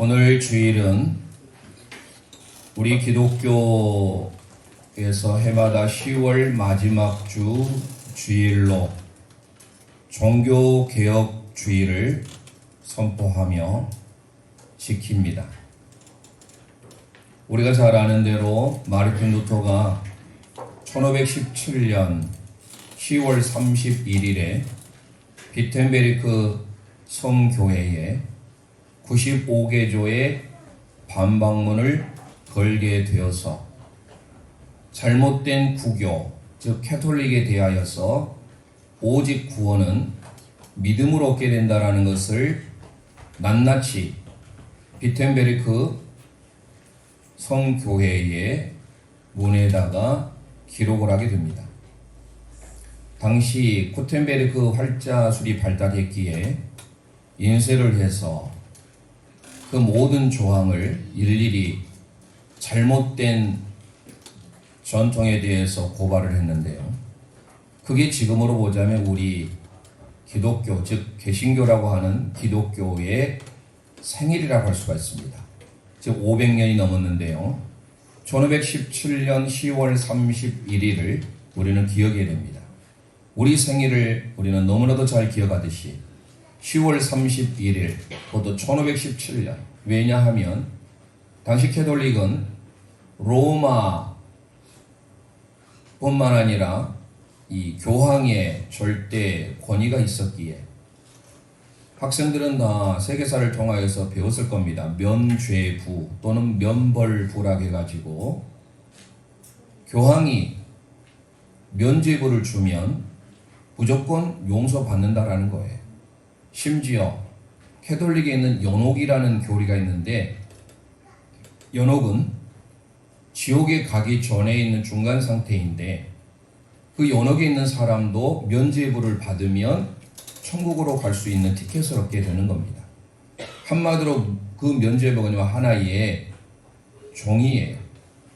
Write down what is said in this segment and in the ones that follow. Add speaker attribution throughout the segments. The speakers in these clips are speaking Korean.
Speaker 1: 오늘 주일은 우리 기독교에서 해마다 10월 마지막 주 주일로 종교개혁 주일을 선포하며 지킵니다. 우리가 잘 아는 대로 마르틴 루터가 1517년 10월 31일에 비텐베르크 성교회에 95개조의 반박문을 걸게 되어서 잘못된 구교, 즉 캐톨릭에 대하여서 오직 구원은 믿음으로 얻게 된다라는 것을 낱낱이 비텐베르크 성교회의 문에다가 기록을 하게 됩니다. 당시 구텐베르크 활자술이 발달했기에 인쇄를 해서 그 모든 조항을 일일이 잘못된 전통에 대해서 고발을 했는데요. 그게 지금으로 보자면 우리 기독교, 즉 개신교라고 하는 기독교의 생일이라고 할 수가 있습니다. 즉 500년이 넘었는데요. 1517년 10월 31일을 우리는 기억해야 됩니다. 우리 생일을 우리는 너무나도 잘 기억하듯이 10월 31일, 그것도 1517년. 왜냐하면 당시 캐톨릭은 로마뿐만 아니라 이 교황의 절대 권위가 있었기에 학생들은 다 세계사를 통하여서 배웠을 겁니다. 면죄부 또는 면벌부라고 해가지고 교황이 면죄부를 주면 무조건 용서받는다라는 거예요. 심지어 캐톨릭에 있는 연옥이라는 교리가 있는데 연옥은 지옥에 가기 전에 있는 중간 상태인데 그 연옥에 있는 사람도 면죄부를 받으면 천국으로 갈 수 있는 티켓을 얻게 되는 겁니다. 한마디로 그 면죄부가 하나의 종이에요.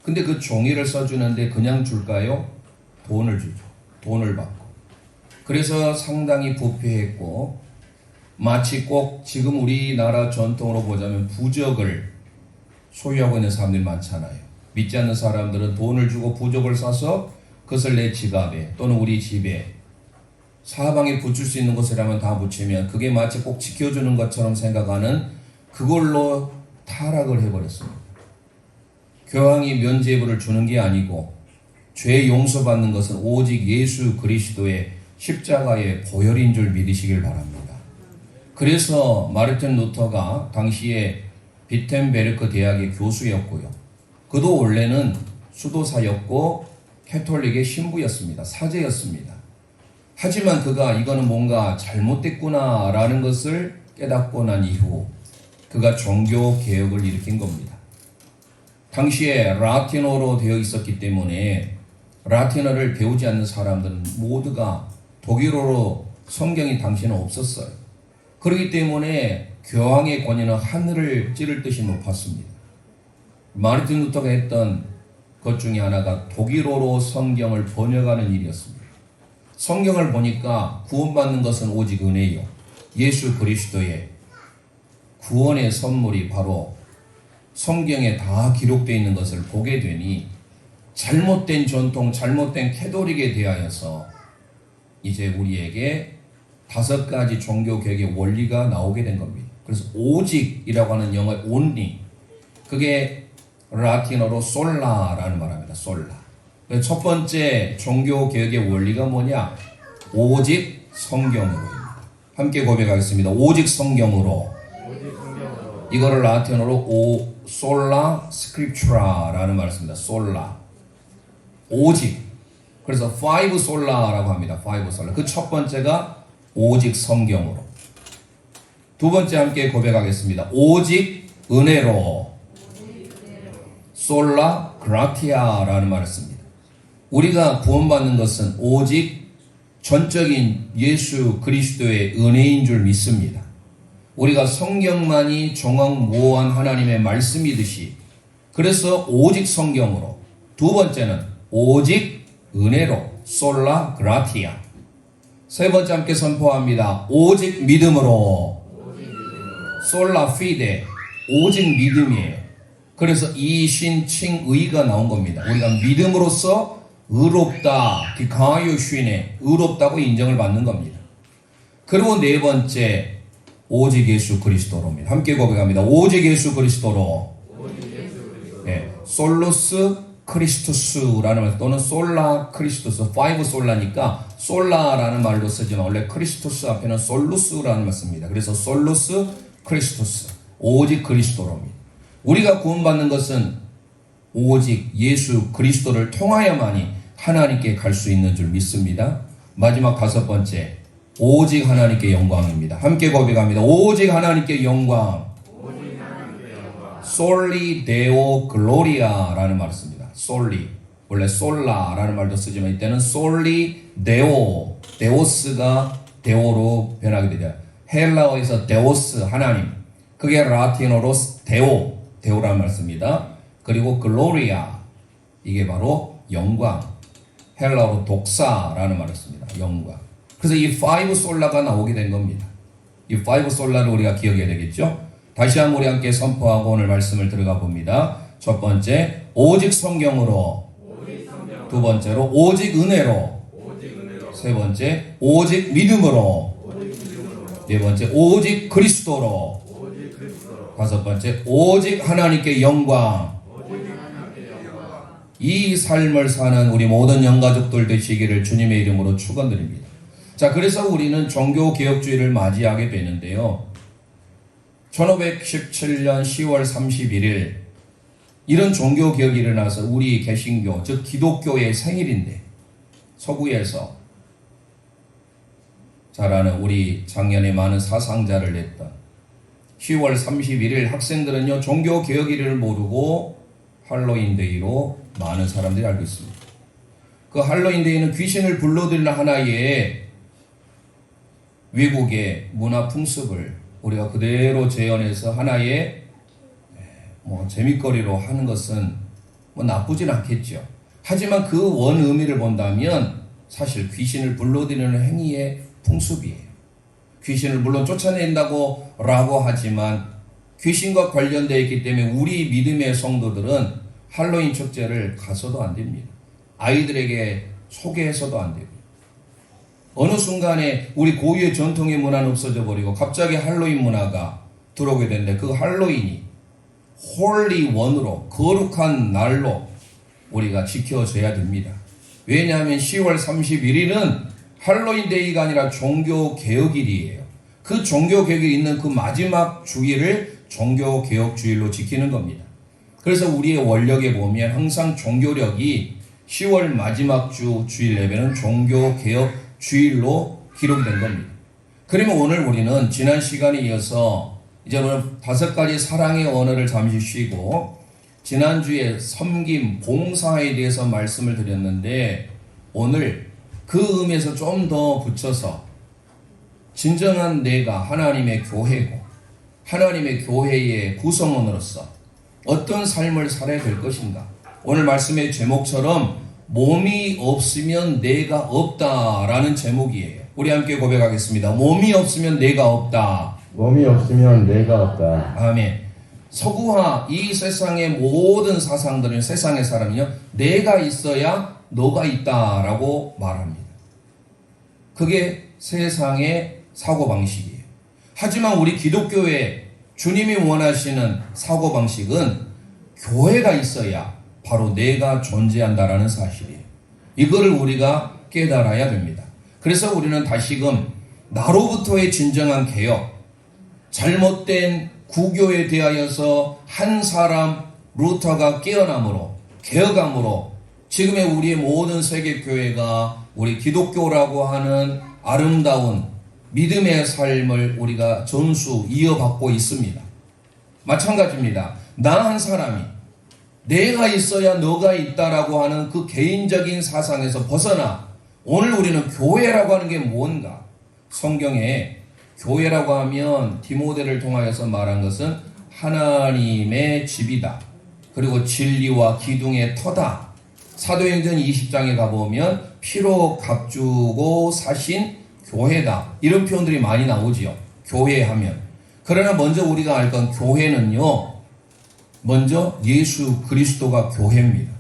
Speaker 1: 근데 그 종이를 써주는데 그냥 줄까요? 돈을 주죠. 돈을 받고. 그래서 상당히 부패했고 마치 꼭 지금 우리나라 전통으로 보자면 부적을 소유하고 있는 사람들이 많잖아요. 믿지 않는 사람들은 돈을 주고 부적을 사서 그것을 내 지갑에 또는 우리 집에 사방에 붙일 수 있는 것이라면 다 붙이면 그게 마치 꼭 지켜주는 것처럼 생각하는 그걸로 타락을 해버렸습니다. 교황이 면죄부를 주는 게 아니고 죄 용서받는 것은 오직 예수 그리스도의 십자가의 보혈인 줄 믿으시길 바랍니다. 그래서 마르틴 루터가 당시에 비텐베르크 대학의 교수였고요. 그도 원래는 수도사였고 캐톨릭의 신부였습니다. 사제였습니다. 하지만 그가 이거는 뭔가 잘못됐구나라는 것을 깨닫고 난 이후 그가 종교개혁을 일으킨 겁니다. 당시에 라틴어로 되어 있었기 때문에 라틴어를 배우지 않는 사람들은 모두가 독일어로 성경이 당시에는 없었어요. 그렇기 때문에 교황의 권위는 하늘을 찌를 듯이 높았습니다. 마르틴 루터가 했던 것 중에 하나가 독일어로 성경을 번역하는 일이었습니다. 성경을 보니까 구원받는 것은 오직 은혜요. 예수 그리스도의 구원의 선물이 바로 성경에 다 기록되어 있는 것을 보게 되니 잘못된 전통, 잘못된 캐톨릭에 대하여서 이제 우리에게 5가지 종교개혁의 원리가 나오게 된 겁니다. 그래서 오직이라고 하는 영어 only, 그게 라틴어로 솔라라는 말합니다. 솔라. 첫 번째 종교개혁의 원리가 뭐냐? 오직 성경으로입니다. 함께 고백하겠습니다. 오직 성경으로. 이거를 라틴어로 솔라 스크립추라라는 말을 씁니다. 솔라. 오직. 그래서 five 솔라라고 합니다. five 솔라. 그 첫 번째가 오직 성경으로. 두 번째 함께 고백하겠습니다. 오직 은혜로. 솔라 그라티아라는 말을 씁니다. 우리가 구원받는 것은 오직 전적인 예수 그리스도의 은혜인 줄 믿습니다. 우리가 성경만이 종횡무한 하나님의 말씀이듯이 그래서 오직 성경으로. 두 번째는 오직 은혜로. 솔라 그라티아. 세 번째 함께 선포합니다. 오직 믿음으로. 솔라 피데. 오직 믿음이에요. 그래서 이신칭의가 나온 겁니다. 우리가 믿음으로써 의롭다, 기카요 쉰에 의롭다고 인정을 받는 겁니다. 그리고 네 번째, 오직 예수 그리스도로입니다. 함께 고백합니다. 오직 예수 그리스도로. 네, 솔루스 크리스투스라는 말, 또는 솔라 크리스투스, 5 솔라니까 솔라라는 말로 쓰지만 원래 크리스투스 앞에는 솔루스라는 말 씁니다. 그래서 솔루스 크리스투스, 오직 그리스도로입니다. 우리가 구원받는 것은 오직 예수 그리스도를 통하여만이 하나님께 갈 수 있는 줄 믿습니다. 마지막 5번째, 오직 하나님께 영광입니다. 함께 고백합니다. 오직 하나님께 영광. 솔리 데오 글로리아라는 말을 씁니다. 솔리, 원래 솔라라는 말도 쓰지만 이때는 솔리 데오, 데오스가 데오로 변하게 되죠. 헬라어에서 데오스, 하나님, 그게 라틴어로 데오, 데오라는 말 씁니다. 그리고 글로리아, 이게 바로 영광, 헬라어로 독사라는 말을 씁니다. 영광. 그래서 이 5 솔라가 나오게 된 겁니다. 이 5 솔라를 우리가 기억해야 되겠죠? 다시 한번 우리 함께 선포하고 오늘 말씀을 들어가 봅니다. 첫 번째, 오직 성경으로. 두 번째로, 오직 은혜로. 세 번째, 오직 믿음으로. 네 번째, 오직 그리스도로. 다섯 번째, 오직 하나님께 영광. 이 삶을 사는 우리 모든 영가족들 되시기를 주님의 이름으로 축원드립니다. 자, 그래서 우리는 종교개혁주의를 맞이하게 되는데요. 1517년 10월 31일 이런 종교개혁이 일어나서 우리 개신교, 즉 기독교의 생일인데 서구에서 잘 아는 우리 작년에 많은 사상자를 냈던 10월 31일 학생들은요, 종교개혁일을 모르고 할로윈데이로 많은 사람들이 알고 있습니다. 그 할로윈데이는 귀신을 불러들이는 하나의 외국의 문화 풍습을 우리가 그대로 재현해서 하나의 재밌거리로 하는 것은 나쁘진 않겠죠. 하지만 그 원 의미를 본다면 사실 귀신을 불러들이는 행위의 풍습이에요. 귀신을 물론 쫓아낸다고 라고 하지만 귀신과 관련되어 있기 때문에 우리 믿음의 성도들은 할로윈 축제를 가서도 안 됩니다. 아이들에게 소개해서도 안 되고, 어느 순간에 우리 고유의 전통의 문화는 없어져 버리고 갑자기 할로윈 문화가 들어오게 되는데 그 할로윈이 홀리 원으로, 거룩한 날로 우리가 지켜져야 됩니다. 왜냐하면 10월 31일은 할로윈 데이가 아니라 종교개혁일이에요. 그 종교개혁이 있는 그 마지막 주일을 종교개혁주일로 지키는 겁니다. 그래서 우리의 원력에 보면 항상 종교력이 10월 마지막 주일 예배는 종교개혁주일로 기록된 겁니다. 그러면 오늘 우리는 지난 시간에 이어서 이제 오늘 5가지 사랑의 언어를 잠시 쉬고 지난주에 섬김, 봉사에 대해서 말씀을 드렸는데 오늘 그 의미에서 좀 더 붙여서 진정한 내가 하나님의 교회고 하나님의 교회의 구성원으로서 어떤 삶을 살아야 될 것인가. 오늘 말씀의 제목처럼 몸이 없으면 내가 없다라는 제목이에요. 우리 함께 고백하겠습니다. 몸이 없으면 내가 없다.
Speaker 2: 몸이 없으면 내가 없다.
Speaker 1: 아멘. 서구화, 이 세상의 모든 사상들은, 세상의 사람이요, 내가 있어야 너가 있다라고 말합니다. 그게 세상의 사고방식이에요. 하지만 우리 기독교의 주님이 원하시는 사고방식은 교회가 있어야 바로 내가 존재한다라는 사실이에요. 이거를 우리가 깨달아야 됩니다. 그래서 우리는 다시금 나로부터의 진정한 개혁, 잘못된 구교에 대하여서 한 사람 루터가 깨어남으로, 개혁함으로 지금의 우리의 모든 세계교회가 우리 기독교라고 하는 아름다운 믿음의 삶을 우리가 전수 이어받고 있습니다. 마찬가지입니다. 나 한 사람이 내가 있어야 너가 있다라고 하는 그 개인적인 사상에서 벗어나 오늘 우리는 교회라고 하는 게 뭔가? 성경에 교회라고 하면 디모데를 통하여서 말한 것은 하나님의 집이다. 그리고 진리와 기둥의 터다. 사도행전 20장에 가보면 피로 값주고 사신 교회다. 이런 표현들이 많이 나오지요. 교회 하면. 그러나 먼저 우리가 알 건 교회는요, 먼저 예수 그리스도가 교회입니다.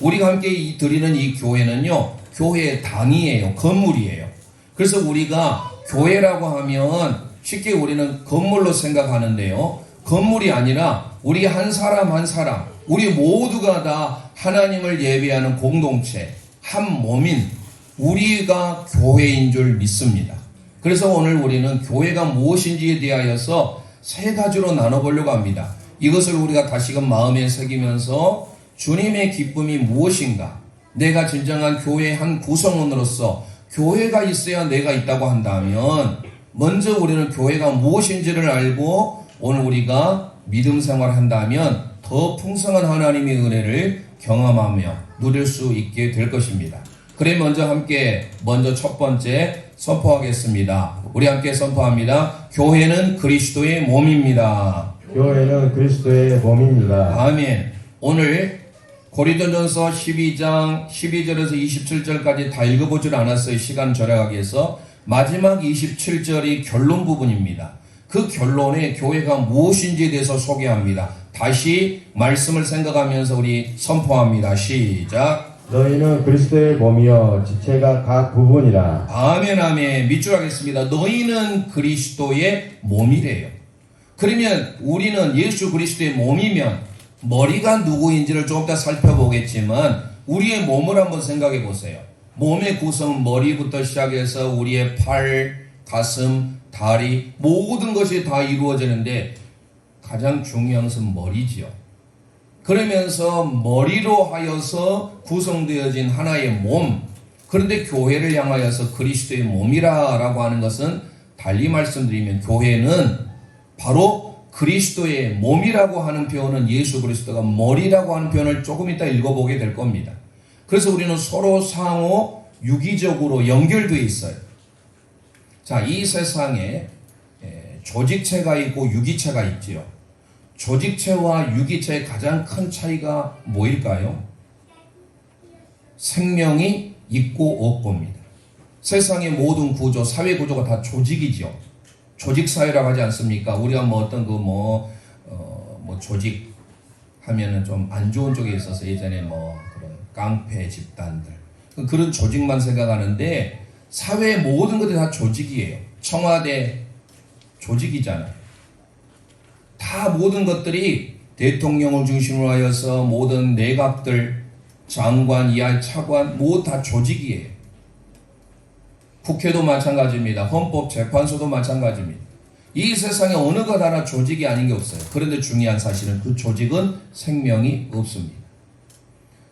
Speaker 1: 우리가 함께 드리는 이 교회는요, 교회의 당이에요. 건물이에요. 그래서 우리가 교회라고 하면 쉽게 우리는 건물로 생각하는데요. 건물이 아니라 우리 한 사람 한 사람, 우리 모두가 다 하나님을 예배하는 공동체, 한 몸인 우리가 교회인 줄 믿습니다. 그래서 오늘 우리는 교회가 무엇인지에 대하여서 세 가지로 나눠보려고 합니다. 이것을 우리가 다시금 마음에 새기면서 주님의 기쁨이 무엇인가, 내가 진정한 교회의 한 구성원으로서 교회가 있어야 내가 있다고 한다면 먼저 우리는 교회가 무엇인지를 알고 오늘 우리가 믿음 생활을 한다면 더 풍성한 하나님의 은혜를 경험하며 누릴 수 있게 될 것입니다. 그래 먼저 첫 번째 선포하겠습니다. 우리 함께 선포합니다. 교회는 그리스도의 몸입니다.
Speaker 2: 교회는 그리스도의 몸입니다.
Speaker 1: 아멘. 오늘 고린도전서 12장 12절에서 27절까지 다 읽어보질 않았어요. 시간 절약하기 위해서. 마지막 27절이 결론 부분입니다. 그 결론에 교회가 무엇인지에 대해서 소개합니다. 다시 말씀을 생각하면서 우리 선포합니다. 시작.
Speaker 2: 너희는 그리스도의 몸이요 지체가 각 부분이라.
Speaker 1: 아멘 아멘. 밑줄 하겠습니다. 너희는 그리스도의 몸이래요. 그러면 우리는 예수 그리스도의 몸이면 머리가 누구인지를 좀 더 살펴보겠지만 우리의 몸을 한번 생각해 보세요. 몸의 구성, 머리부터 시작해서 우리의 팔, 가슴, 다리 모든 것이 다 이루어지는데 가장 중요한 것은 머리지요. 그러면서 머리로 하여서 구성되어진 하나의 몸, 그런데 교회를 향하여서 그리스도의 몸이라고 하는 것은 달리 말씀드리면 교회는 바로 그리스도의 몸이라고 하는 표현은 예수 그리스도가 머리라고 하는 표현을 조금 이따 읽어보게 될 겁니다. 그래서 우리는 서로 상호 유기적으로 연결되어 있어요. 자, 이 세상에 조직체가 있고 유기체가 있지요. 조직체와 유기체의 가장 큰 차이가 뭐일까요? 생명이 있고 없고입니다. 세상의 모든 구조, 사회 구조가 다 조직이지요. 조직사회라고 하지 않습니까? 우리가 조직 하면은 좀 안 좋은 쪽에 있어서 예전에 그런 깡패 집단들, 그런 조직만 생각하는데 사회의 모든 것들이 다 조직이에요. 청와대 조직이잖아요. 다 모든 것들이 대통령을 중심으로 하여서 모든 내각들, 장관, 이하 차관 모두 다 조직이에요. 국회도 마찬가지입니다. 헌법재판소도 마찬가지입니다. 이 세상에 어느 것 하나 조직이 아닌 게 없어요. 그런데 중요한 사실은 그 조직은 생명이 없습니다.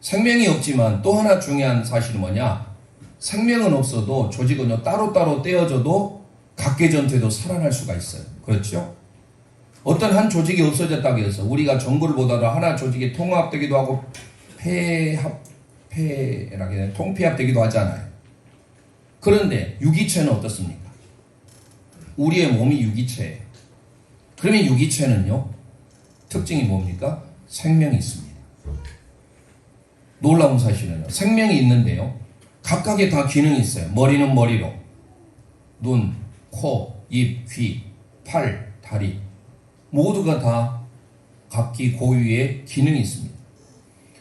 Speaker 1: 생명이 없지만 또 하나 중요한 사실은 뭐냐? 생명은 없어도 조직은요 따로따로 떼어져도 각계전투에도 살아날 수가 있어요. 그렇죠? 어떤 한 조직이 없어졌다고 해서 우리가 정부를 보다도 하나 조직이 통합되기도 하고 통폐합되기도 하잖아요. 그런데 유기체는 어떻습니까? 우리의 몸이 유기체예요. 그러면 유기체는요 특징이 뭡니까? 생명이 있습니다. 놀라운 사실은요 생명이 있는데요 각각의 다 기능이 있어요. 머리는 머리로, 눈, 코, 입, 귀, 팔, 다리 모두가 다 각기 고유의 기능이 있습니다.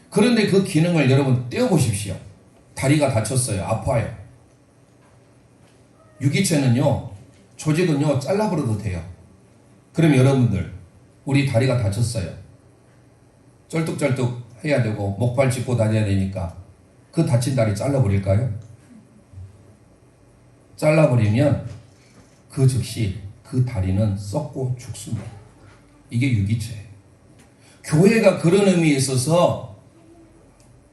Speaker 1: 그런데 그 기능을 여러분 떼어보십시오. 다리가 다쳤어요. 아파요. 유기체는요 조직은요 잘라버려도 돼요. 그럼 여러분들 우리 다리가 다쳤어요. 쩔뚝쩔뚝 해야 되고 목발 짚고 다녀야 되니까 그 다친 다리 잘라버릴까요? 잘라버리면 그 즉시 그 다리는 썩고 죽습니다. 이게 유기체예요. 교회가 그런 의미에 있어서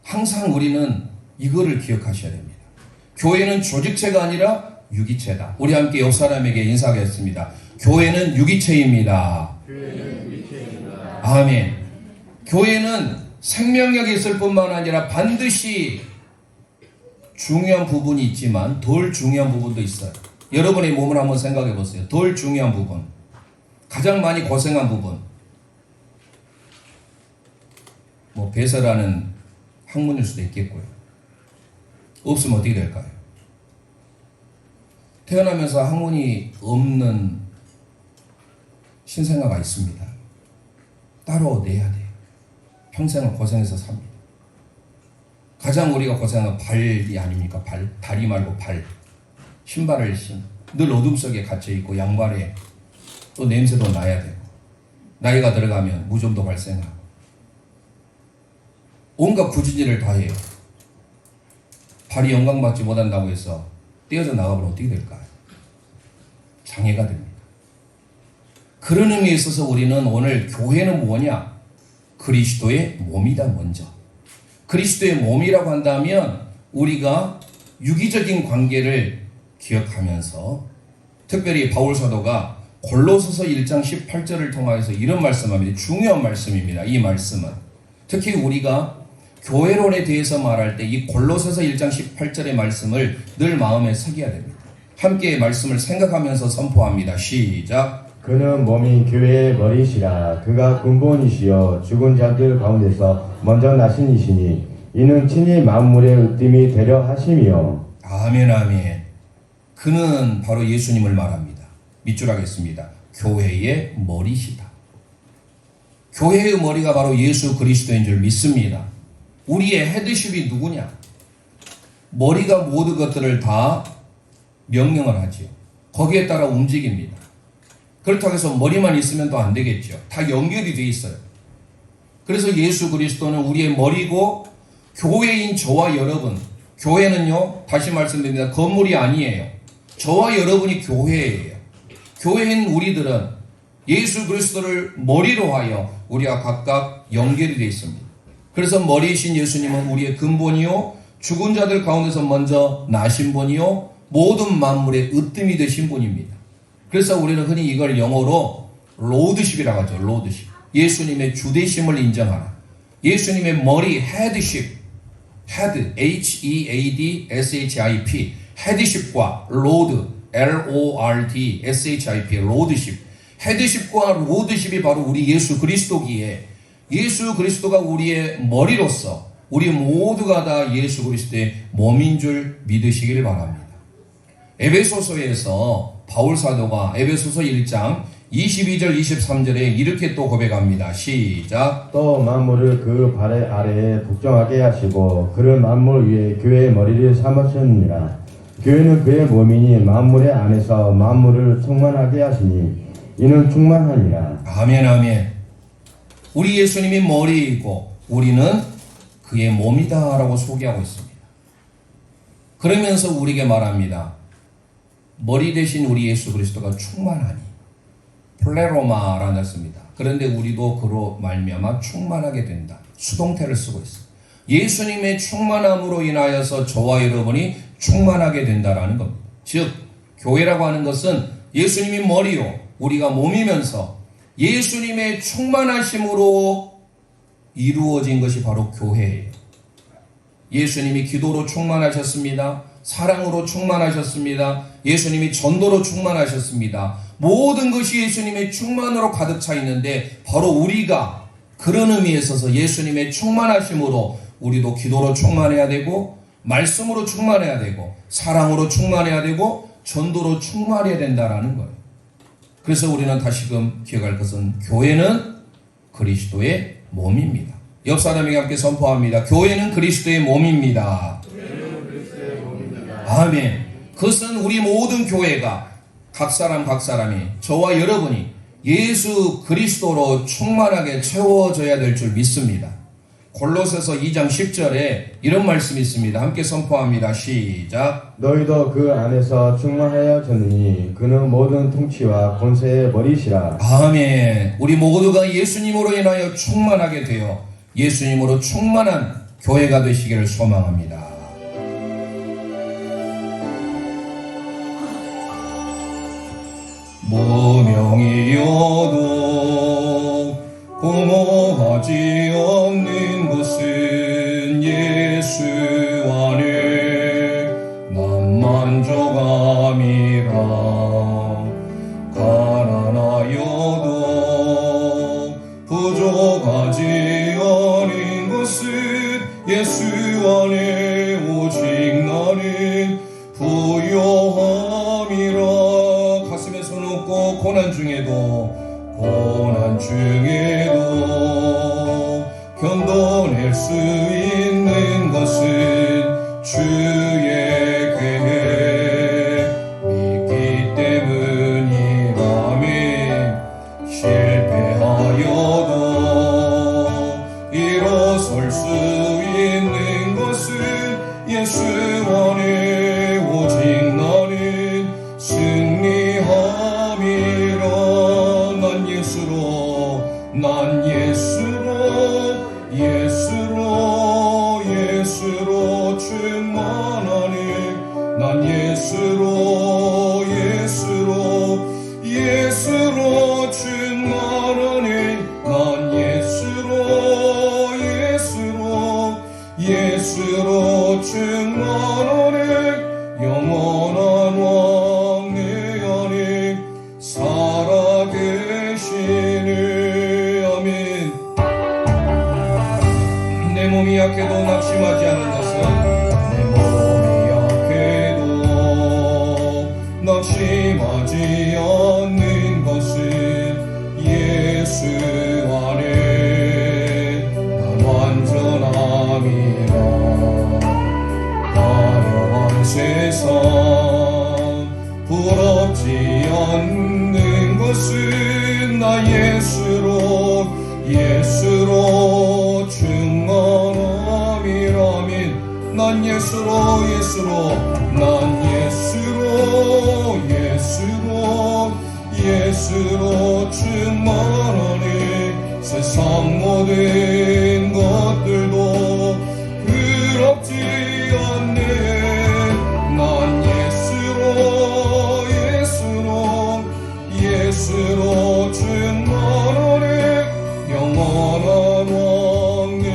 Speaker 1: 항상 우리는 이거를 기억하셔야 됩니다. 교회는 조직체가 아니라 유기체다. 우리 함께 옆 사람에게 인사하겠습니다. 교회는 유기체입니다. 아멘. 교회는 생명력이 있을 뿐만 아니라 반드시 중요한 부분이 있지만 덜 중요한 부분도 있어요. 여러분의 몸을 한번 생각해 보세요. 덜 중요한 부분, 가장 많이 고생한 부분, 배설하는 학문일 수도 있겠고요. 없으면 어떻게 될까요? 태어나면서 학문이 없는 신생아가 있습니다. 따로 내야 돼요. 평생을 고생해서 삽니다. 가장 우리가 고생한 건 발이 아닙니까? 발, 다리 말고 발. 신발을 늘 어둠 속에 갇혀있고 양발에 또 냄새도 나야 되고 나이가 들어가면 무좀도 발생하고 온갖 구진일을 다 해요. 발이 영광받지 못한다고 해서 떼어져 나가면 어떻게 될까요? 장애가 됩니다. 그런 의미에 있어서 우리는 오늘 교회는 뭐냐? 그리스도의 몸이다. 먼저 그리스도의 몸이라고 한다면 우리가 유기적인 관계를 기억하면서 특별히 바울 사도가 골로새서 1장 18절을 통하여서 이런 말씀합니다. 중요한 말씀입니다. 이 말씀은 특히 우리가 교회론에 대해서 말할 때 이 골로새서 1장 18절의 말씀을 늘 마음에 새겨야 됩니다. 함께 말씀을 생각하면서 선포합니다. 시작.
Speaker 2: 그는 몸이 교회의 머리시라. 그가 근본이시여 죽은 자들 가운데서 먼저 나신 이시니 이는 친히 만물의 으뜸이 되려 하심이요.
Speaker 1: 아멘 아멘. 그는 바로 예수님을 말합니다. 밑줄 하겠습니다. 교회의 머리시다. 교회의 머리가 바로 예수 그리스도인 줄 믿습니다. 우리의 헤드십이 누구냐? 머리가 모든 것들을 다 명령을 하지요. 거기에 따라 움직입니다. 그렇다고 해서 머리만 있으면 또 안 되겠죠. 다 연결이 돼 있어요. 그래서 예수 그리스도는 우리의 머리고 교회인 저와 여러분, 교회는요, 다시 말씀드립니다. 건물이 아니에요. 저와 여러분이 교회예요. 교회인 우리들은 예수 그리스도를 머리로 하여 우리가 각각 연결이 되어 있습니다. 그래서 머리이신 예수님은 우리의 근본이요, 죽은 자들 가운데서 먼저 나신 분이요, 모든 만물의 으뜸이 되신 분입니다. 그래서 우리는 흔히 이걸 영어로 로드십이라고 하죠. 로드십. 예수님의 주되심을 인정하라. 예수님의 머리, 헤드십. 헤드, H-E-A-D-S-H-I-P. 헤드십과 로드, L-O-R-D, S-H-I-P. 로드십. 헤드십과 로드십이 바로 우리 예수 그리스도기에 예수 그리스도가 우리의 머리로서 우리 모두가 다 예수 그리스도의 몸인 줄 믿으시길 바랍니다. 에베소서에서 바울 사도가 에베소서 1장 22절 23절에 이렇게 또 고백합니다. 시작.
Speaker 2: 또 만물을 그 발 아래에 복종하게 하시고 그를 만물 위에 교회의 머리를 삼으셨느니라. 교회는 그의 몸이니 만물의 안에서 만물을 충만하게 하시니 이는 충만하니라.
Speaker 1: 아멘 아멘. 우리 예수님이 머리이고 우리는 그의 몸이다라고 소개하고 있습니다. 그러면서 우리에게 말합니다. 머리 대신 우리 예수 그리스도가 충만하니 플레로마라는 말 씁니다. 그런데 우리도 그로 말미암아 충만하게 된다. 수동태를 쓰고 있습니다. 예수님의 충만함으로 인하여서 저와 여러분이 충만하게 된다라는 겁니다. 즉 교회라고 하는 것은 예수님이 머리요 우리가 몸이면서 예수님의 충만하심으로 이루어진 것이 바로 교회예요. 예수님이 기도로 충만하셨습니다. 사랑으로 충만하셨습니다. 예수님이 전도로 충만하셨습니다. 모든 것이 예수님의 충만으로 가득 차 있는데 바로 우리가 그런 의미에 있어서 예수님의 충만하심으로 우리도 기도로 충만해야 되고 말씀으로 충만해야 되고 사랑으로 충만해야 되고 전도로 충만해야 된다라는 거예요. 그래서 우리는 다시금 기억할 것은 교회는 그리스도의 몸입니다. 옆 사람에게 함께 선포합니다. 교회는 그리스도의 몸입니다. 아멘. 그것은 우리 모든 교회가 각 사람이 저와 여러분이 예수 그리스도로 충만하게 채워져야 될 줄 믿습니다. 골로새서 2장 10절에 이런 말씀이 있습니다. 함께 선포합니다. 시작.
Speaker 2: 너희도 그 안에서 충만하여졌느니 그는 모든 통치와 권세의 머리시라.
Speaker 1: 아멘. 우리 모두가 예수님으로 인하여 충만하게 되어 예수님으로 충만한 교회가 되시기를 소망합니다. 무명이어도 공허하지 않는 것은 예수 안에 난 만족함이라. 가난하여도 부족하지 않은 것은 예수 안에 오직 나는 부요함이라. 가슴에 손 얹고 고난 중에도 고난 중에도 견뎌낼 수 있는 것은 주의 계획 믿기 때문이라면 실패하여도 일어설 수 있는 것은 예수 안에 오직 나는 승리함이라. 난 예수로 충만하니 난 예수로 충만하니 난 예수로 충만하니 영원한 왕 내 안에 살아계시니. 아멘. 내 몸이 약해도 낙심하지 않는 것은 내 몸이 약해도 낙심하지 않는 것은 예수 안에 난 완전함이라. 화려한 세상 부럽지 않는 것은 나 예수로 충만함이라면 난 예수로 충만하니 세상 모든 것들도 부럽지 않네. 난 예수로 충만하니 영원한 왕 내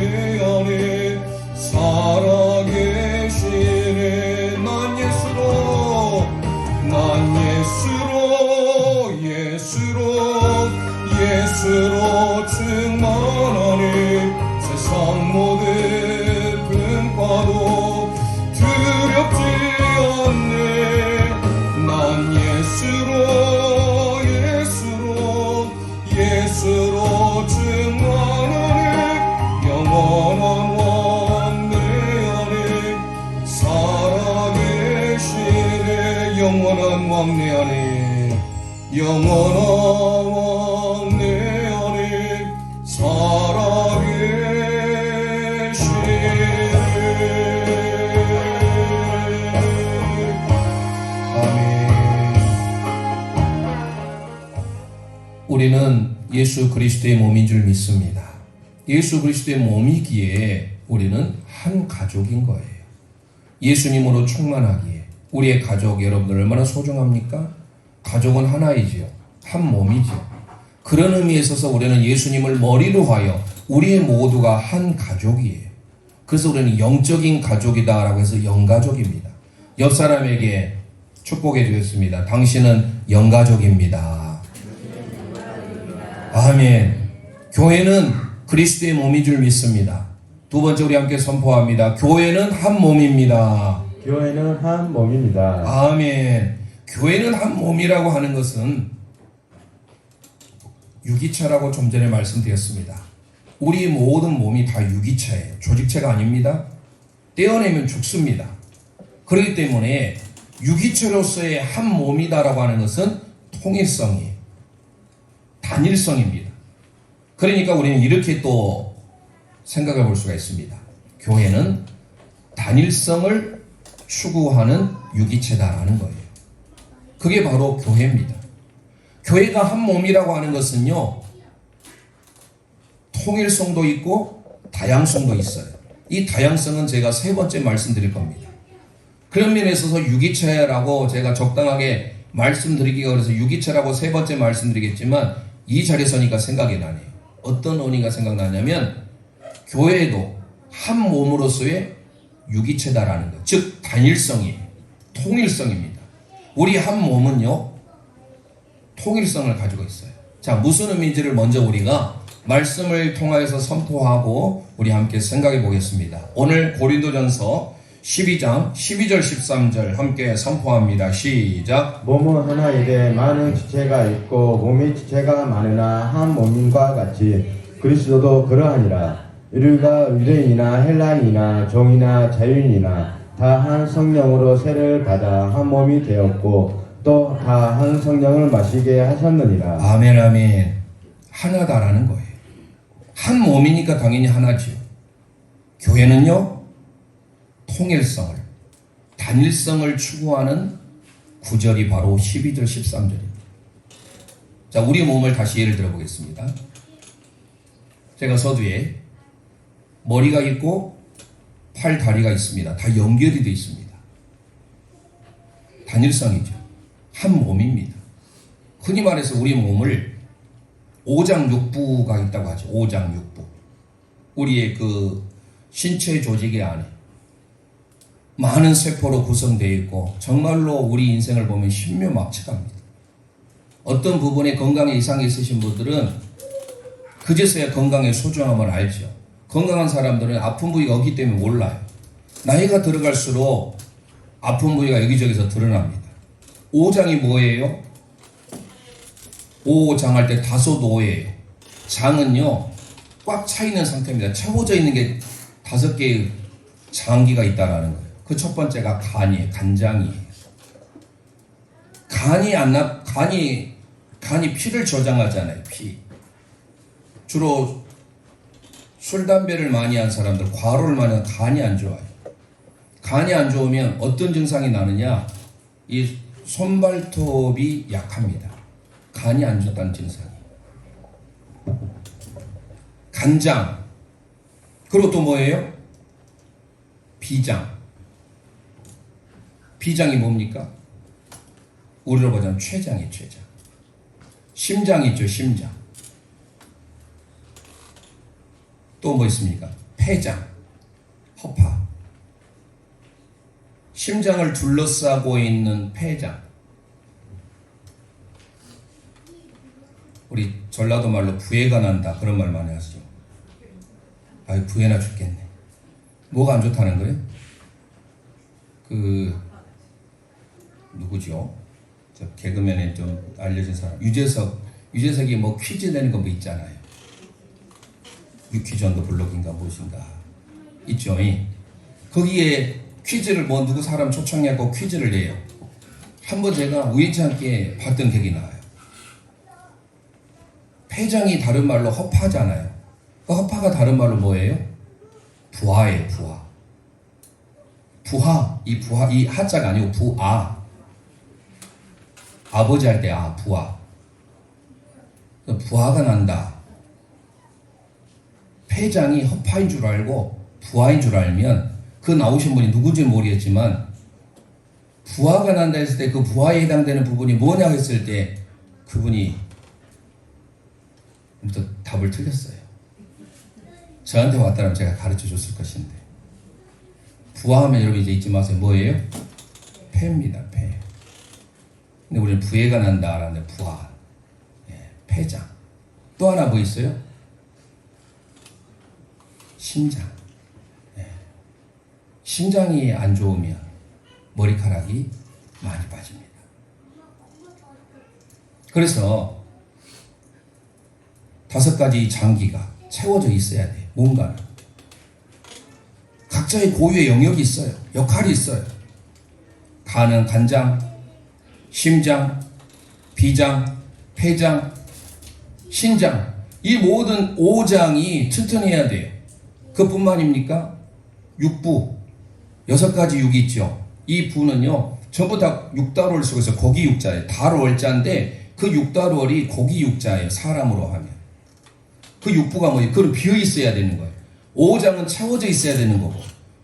Speaker 1: 안에 살아계시네. 난 예수로 충만하니 세상 모든 풍파도 두렵지 않네. 난 예수로 충만하니 영원한 왕 내 안에 살아계시네. 영원한 왕 내 안에 살아계시네. 아멘. 우리는 예수 그리스도의 몸인 줄 믿습니다. 예수 그리스도의 몸이기에 우리는 한 가족인 거예요. 예수님으로 충만하기에 우리의 가족 여러분들 얼마나 소중합니까? 가족은 하나이지요. 한 몸이지요. 그런 의미에 있어서 우리는 예수님을 머리로 하여 우리의 모두가 한 가족이에요. 그래서 우리는 영적인 가족이다라고 해서 영가족입니다. 옆 사람에게 축복해 주겠습니다. 당신은 영가족입니다. 아멘. 교회는 그리스도의 몸인 줄 믿습니다. 두 번째 우리 함께 선포합니다. 교회는 한 몸입니다.
Speaker 2: 교회는 한 몸입니다.
Speaker 1: 아멘. 교회는 한 몸이라고 하는 것은 유기체라고 좀 전에 말씀드렸습니다. 우리 모든 몸이 다 유기체예요. 조직체가 아닙니다. 떼어내면 죽습니다. 그렇기 때문에 유기체로서의 한 몸이다라고 하는 것은 통일성이에요. 단일성입니다. 그러니까 우리는 이렇게 또 생각해 볼 수가 있습니다. 교회는 단일성을 추구하는 유기체다라는 거예요. 그게 바로 교회입니다. 교회가 한 몸이라고 하는 것은요, 통일성도 있고 다양성도 있어요. 이 다양성은 제가 세 번째 말씀드릴 겁니다. 그런 면에 있어서 유기체라고 제가 적당하게 말씀드리기가 그래서 유기체라고 세 번째 말씀드리겠지만 이 자리에 서니까 생각이 나네요. 어떤 의미가 생각나냐면 교회도 한 몸으로서의 유기체다라는 것, 즉 단일성이에요. 통일성입니다. 우리 한 몸은요 통일성을 가지고 있어요. 자, 무슨 의미인지를 먼저 우리가 말씀을 통하여서 선포하고 우리 함께 생각해 보겠습니다. 오늘 고린도전서 12장 12절 13절 함께 선포합니다. 시작.
Speaker 2: 몸은 하나이되 많은 지체가 있고 몸의 지체가 많으나 한 몸인과 같이 그리스도도 그러하니라. 이르다 유대인이나 헬라인이나 종이나 자유인이나 다 한 성령으로 세례를 받아 한 몸이 되었고 또 다 한 성령을 마시게 하셨느니라.
Speaker 1: 아멘 아멘. 하나다라는 거예요. 한 몸이니까 당연히 하나지요. 교회는요, 통일성을, 단일성을 추구하는 구절이 바로 12절 13절입니다. 자, 우리 몸을 다시 예를 들어 보겠습니다. 제가 서두에 머리가 있고 팔, 다리가 있습니다. 다 연결이 되어 있습니다. 단일성이죠. 한 몸입니다. 흔히 말해서 우리 몸을 오장육부가 있다고 하죠. 오장육부. 우리의 그 신체 조직의 안에 많은 세포로 구성되어 있고 정말로 우리 인생을 보면 신묘막측합니다. 어떤 부분에 건강에 이상이 있으신 분들은 그제서야 건강의 소중함을 알죠. 건강한 사람들은 아픈 부위가 없기 때문에 몰라요. 나이가 들어갈수록 아픈 부위가 여기저기서 드러납니다. 오장이 뭐예요? 오장할 때 다소노예요. 장은요, 꽉 차 있는 상태입니다. 채워져 있는 게 5개의 장기가 있다라는 거예요. 그 첫 번째가 간이에요. 간장이에요. 간이 피를 저장하잖아요. 피. 주로 술, 담배를 많이 한 사람들, 과로를 많이 하면 간이 안 좋아요. 간이 안 좋으면 어떤 증상이 나느냐? 이 손발톱이 약합니다. 간이 안 좋다는 증상이. 간장. 그리고 또 뭐예요? 비장. 비장이 뭡니까? 우리로 보자면 췌장이에요, 췌장. 심장 있죠, 심장. 또 뭐 있습니까? 폐장, 허파. 심장을 둘러싸고 있는 폐장. 우리 전라도 말로 부해가 난다 그런 말 많이 하시죠. 아유, 부해나 죽겠네. 뭐가 안 좋다는 거예요? 누구죠? 저 개그맨에 좀 알려진 사람, 유재석이 뭐 퀴즈 내는 거 뭐 있잖아요. 유퀴전도 블록인가 무엇인가 있죠. 거기에 퀴즈를 뭐 누구 사람 초청해갖고 퀴즈를 내요. 한번 제가 우연치 않게 봤던 기억이 나요. 폐장이 다른 말로 허파잖아요. 그 허파가 다른 말로 뭐예요? 부하예요, 부하. 부하, 이 하자가 아니고 부아. 아버지 할 때 부하. 부하가 난다. 폐장이 허파인 줄 알고 부하인 줄 알면 그 나오신 분이 누군지는 모르겠지만 부하가 난다 했을 때 그 부하에 해당되는 부분이 뭐냐 했을 때 그분이 또 답을 틀렸어요. 저한테 왔다면 제가 가르쳐 줬을 것인데. 부하하면 여러분 이제 잊지 마세요. 뭐예요? 폐입니다. 폐. 근데 우리는 부해가 난다라는 부하. 폐장. 또 하나 뭐 있어요? 심장. 심장이 안 좋으면 머리카락이 많이 빠집니다. 그래서 5가지 장기가 채워져 있어야 돼요. 뭔가는. 각자의 고유의 영역이 있어요. 역할이 있어요. 간은 간장, 심장, 비장, 폐장, 신장. 이 모든 5장이 튼튼해야 돼요. 그뿐만입니까? 육부. 6가지 육이 있죠. 이 부는요, 전부 다 육다로를 쓰고 있어요. 고기 육자예요. 다로월자인데 그 육다로월이 고기 육자예요. 사람으로 하면. 그 육부가 뭐예요? 그건 비어 있어야 되는 거예요. 5장은 채워져 있어야 되는 거고,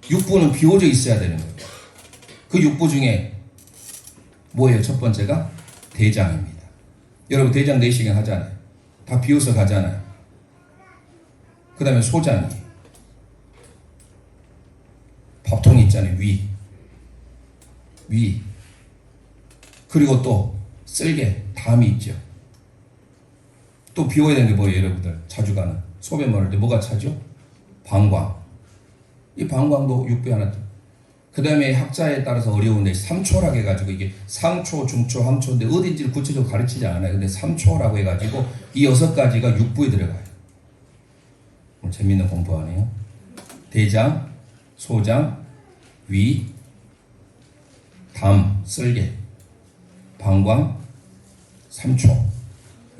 Speaker 1: 육부는 비워져 있어야 되는 거예요. 그 육부 중에 뭐예요? 첫 번째가 대장입니다. 여러분 대장 내시경 하잖아요. 다 비워서 가잖아요. 그 다음에 소장이. 밥통이 있잖아요. 위. 그리고 또 쓸개, 담이 있죠. 또 비워야 되는 게 뭐예요, 여러분들? 자주 가는 소변 마를 때 뭐가 차죠? 방광. 이 방광도 육부에 하나 그 다음에 학자에 따라서 어려운데 삼초라고 해가지고 이게 상초, 중초, 함초인데 어딘지 구체적으로 가르치지 않아요. 근데 삼초라고 해가지고 이 6가지가 육부에 들어가요. 오늘 재밌는 공부하네요. 대장, 소장, 위, 담, 쓸개, 방광, 삼초.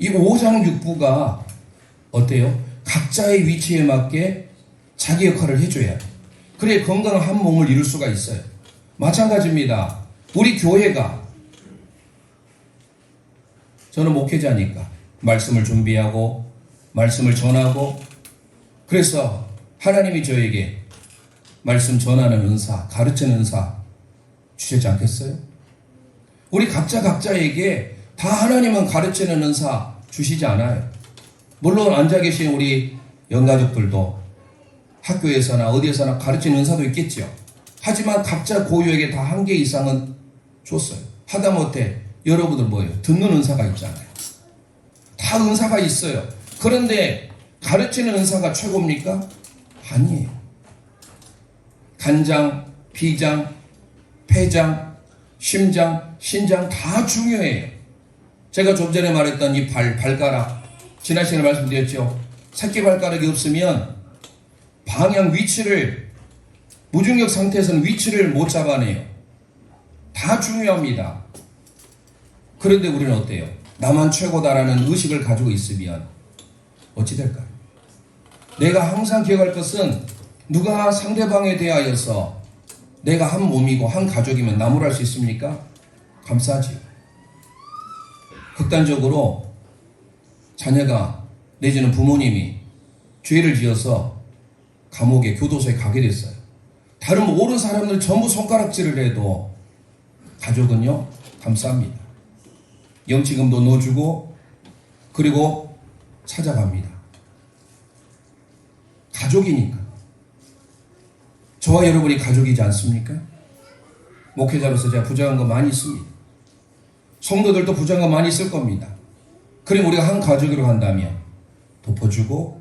Speaker 1: 이 오장육부가 어때요? 각자의 위치에 맞게 자기 역할을 해줘야 돼. 그래 건강한 한 몸을 이룰 수가 있어요. 마찬가지입니다. 우리 교회가, 저는 목회자니까 말씀을 준비하고 말씀을 전하고, 그래서 하나님이 저에게 말씀 전하는 은사, 가르치는 은사 주셨지 않겠어요? 우리 각자에게 다 하나님은 가르치는 은사 주시지 않아요. 물론 앉아 계신 우리 영가족들도 학교에서나 어디에서나 가르치는 은사도 있겠죠. 하지만 각자 고유에게 다 한 개 이상은 줬어요. 하다못해 여러분들 뭐예요? 듣는 은사가 있잖아요. 다 은사가 있어요. 그런데 가르치는 은사가 최고입니까? 아니에요. 간장, 비장, 폐장, 심장, 신장 다 중요해요. 제가 좀 전에 말했던 이 발가락, 지난 시간에 말씀드렸죠. 새끼 발가락이 없으면 방향 위치를, 무중력 상태에서는 위치를 못 잡아내요. 다 중요합니다. 그런데 우리는 어때요? 나만 최고다라는 의식을 가지고 있으면 어찌 될까요? 내가 항상 기억할 것은 누가 상대방에 대하여서 내가 한 몸이고 한 가족이면 나무랄 수 있습니까? 감싸지. 극단적으로 자녀가 내지는 부모님이 죄를 지어서 감옥에, 교도소에 가게 됐어요. 다른 옳은 사람들 전부 손가락질을 해도 가족은요 감쌉니다. 영치금도 넣어주고 그리고 찾아갑니다. 가족이니까. 저와 여러분이 가족이지 않습니까? 목회자로서 제가 부정한 거 많이 있습니다. 성도들도 부정한 거 많이 있을 겁니다. 그럼 우리가 한 가족으로 간다면 덮어주고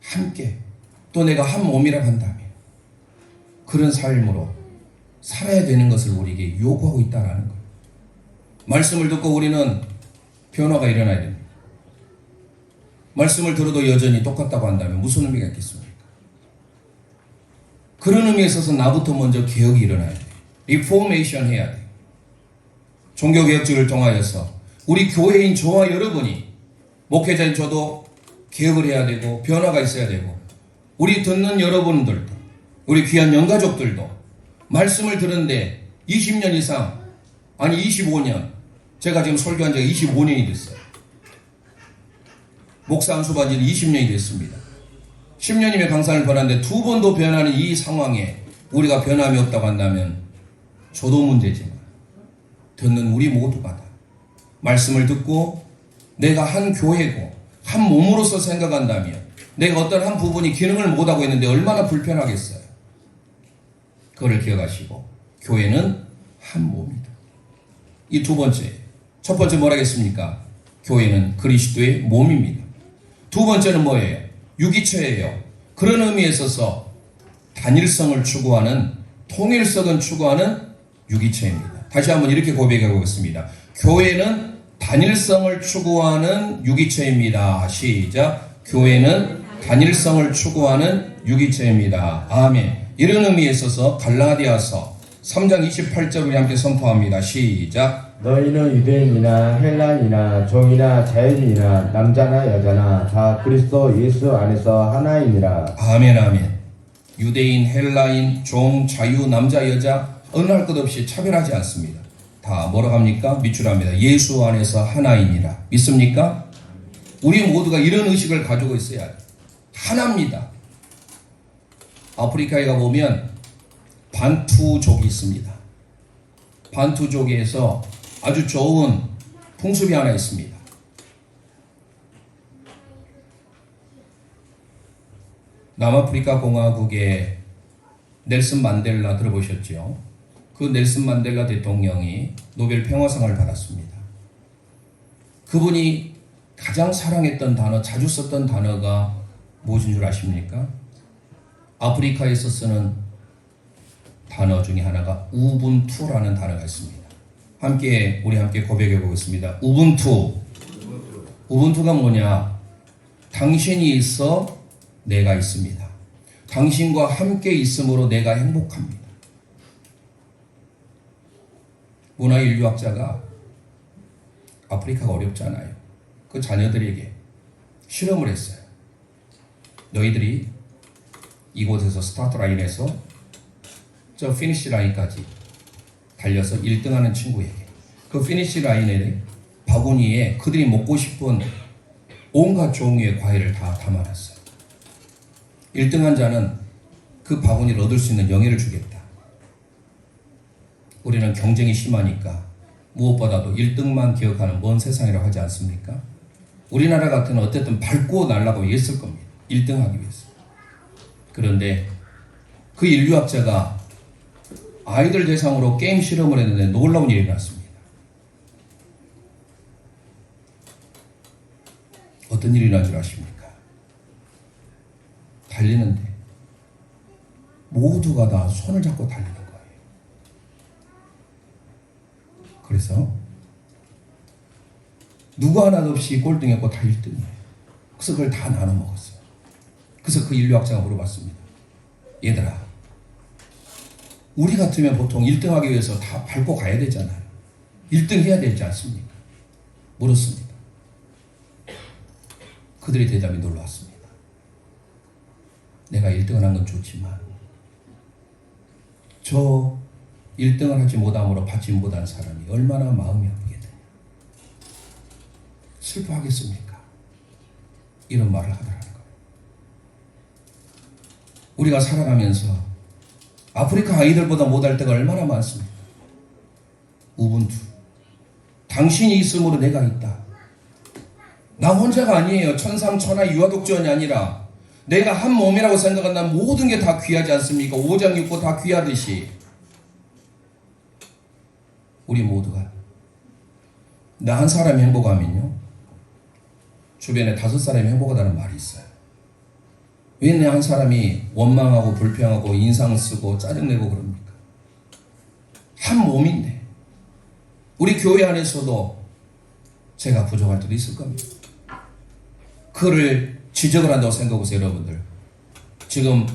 Speaker 1: 함께, 또 내가 한 몸이라 한다면 그런 삶으로 살아야 되는 것을 우리에게 요구하고 있다는 거예요. 말씀을 듣고 우리는 변화가 일어나야 됩니다. 말씀을 들어도 여전히 똑같다고 한다면 무슨 의미가 있겠습니까? 그런 의미에 있어서 나부터 먼저 개혁이 일어나야 돼요. 리포메이션 해야 돼요. 종교개혁주의를 통하여서 우리 교회인 저와 여러분이, 목회자인 저도 개혁을 해야 되고 변화가 있어야 되고, 우리 듣는 여러분들도, 우리 귀한 영가족들도 말씀을 들은데 20년 이상, 아니 25년, 제가 지금 설교한 지가 25년이 됐어요. 목사 안수받은 지는 20년이 됐습니다. 10년이면 강산을 변하는데 2번도 변하는 이 상황에 우리가 변함이 없다고 한다면 저도 문제지만 듣는 우리 모두가 다 말씀을 듣고 내가 한 교회고 한 몸으로서 생각한다면 내가 어떤 한 부분이 기능을 못하고 있는데 얼마나 불편하겠어요. 그걸 기억하시고 교회는 한 몸이다. 이 두 번째, 첫 번째 뭐라 하겠습니까? 교회는 그리스도의 몸입니다. 두 번째는 뭐예요? 유기체예요. 그런 의미에 있어서 단일성을 추구하는, 통일성을 추구하는 유기체입니다. 다시 한번 이렇게 고백해 보겠습니다. 교회는 단일성을 추구하는 유기체입니다. 시작. 교회는 단일성을 추구하는 유기체입니다. 아멘. 이런 의미에 있어서 갈라디아서 3장 28절을 함께 선포합니다. 시작.
Speaker 2: 너희는 유대인이나 헬라인이나 종이나 자유인이나 남자나 여자나 다 그리스도 예수 안에서 하나이니라.
Speaker 1: 아멘 아멘. 유대인, 헬라인, 종, 자유, 남자, 여자 어느 할 것 없이 차별하지 않습니다. 다 뭐라고 합니까? 밑줄합니다. 예수 안에서 하나이니라. 믿습니까? 우리 모두가 이런 의식을 가지고 있어야 해요. 하나입니다. 아프리카에 가보면 반투족이 있습니다. 반투족에서 아주 좋은 풍습이 하나 있습니다. 남아프리카 공화국의 넬슨 만델라 들어보셨죠? 그 넬슨 만델라 대통령이 노벨 평화상을 받았습니다. 그분이 가장 사랑했던 단어, 자주 썼던 단어가 무엇인 줄 아십니까? 아프리카에서 쓰는 단어 중에 하나가 우분투라는 단어가 있습니다. 우리 함께 고백해 보겠습니다. 우분투. 우분투가 뭐냐? 당신이 있어 내가 있습니다. 당신과 함께 있음으로 내가 행복합니다. 문화인류학자가 아프리카가 어렵잖아요. 그 자녀들에게 실험을 했어요. 너희들이 이곳에서 스타트 라인에서 저 피니시 라인까지 달려서 1등하는 친구에게 그 피니시 라인에 바구니에 그들이 먹고 싶은 온갖 종류의 과일을 다 담아놨어요. 1등한 자는 그 바구니를 얻을 수 있는 영예를 주겠다. 우리는 경쟁이 심하니까 무엇보다도 1등만 기억하는 먼 세상이라고 하지 않습니까? 우리나라 같은 어쨌든 밟고 날라고 했을 겁니다. 1등하기 위해서. 그런데 그 인류학자가 아이들 대상으로 게임 실험을 했는데 놀라운 일이 났습니다. 어떤 일이 난 줄 아십니까? 달리는데 모두가 다 손을 잡고 달리는 거예요. 그래서 누구 하나도 없이 꼴등했고 다 1등이에요. 그래서 그걸 다 나눠 먹었어요. 그래서 그 인류학자가 물어봤습니다. 얘들아, 우리 같으면 보통 1등하기 위해서 다 밟고 가야 되잖아요. 1등 해야 되지 않습니까? 물었습니다. 그들의 대답이 놀라웠습니다. 내가 1등을 한 건 좋지만 저 1등을 하지 못함으로 받지 못한 사람이 얼마나 마음이 아프겠느냐. 슬퍼하겠습니까? 이런 말을 하더라는 거예요. 우리가 살아가면서 아프리카 아이들보다 못할 때가 얼마나 많습니까? 우분투. 당신이 있음으로 내가 있다. 나 혼자가 아니에요. 천상천하 유아독전이 아니라 내가 한 몸이라고 생각한다면 모든 게 다 귀하지 않습니까? 오장육부 다 귀하듯이 우리 모두가 나 한 사람이 행복하면요 주변에 5사람이 행복하다는 말이 있어요. 왜 내 한 사람이 원망하고 불평하고 인상 쓰고 짜증내고 그럽니까? 한 몸인데 우리 교회 안에서도 제가 부족할 때도 있을 겁니다. 그를 지적을 한다고 생각해보세요. 여러분들 지금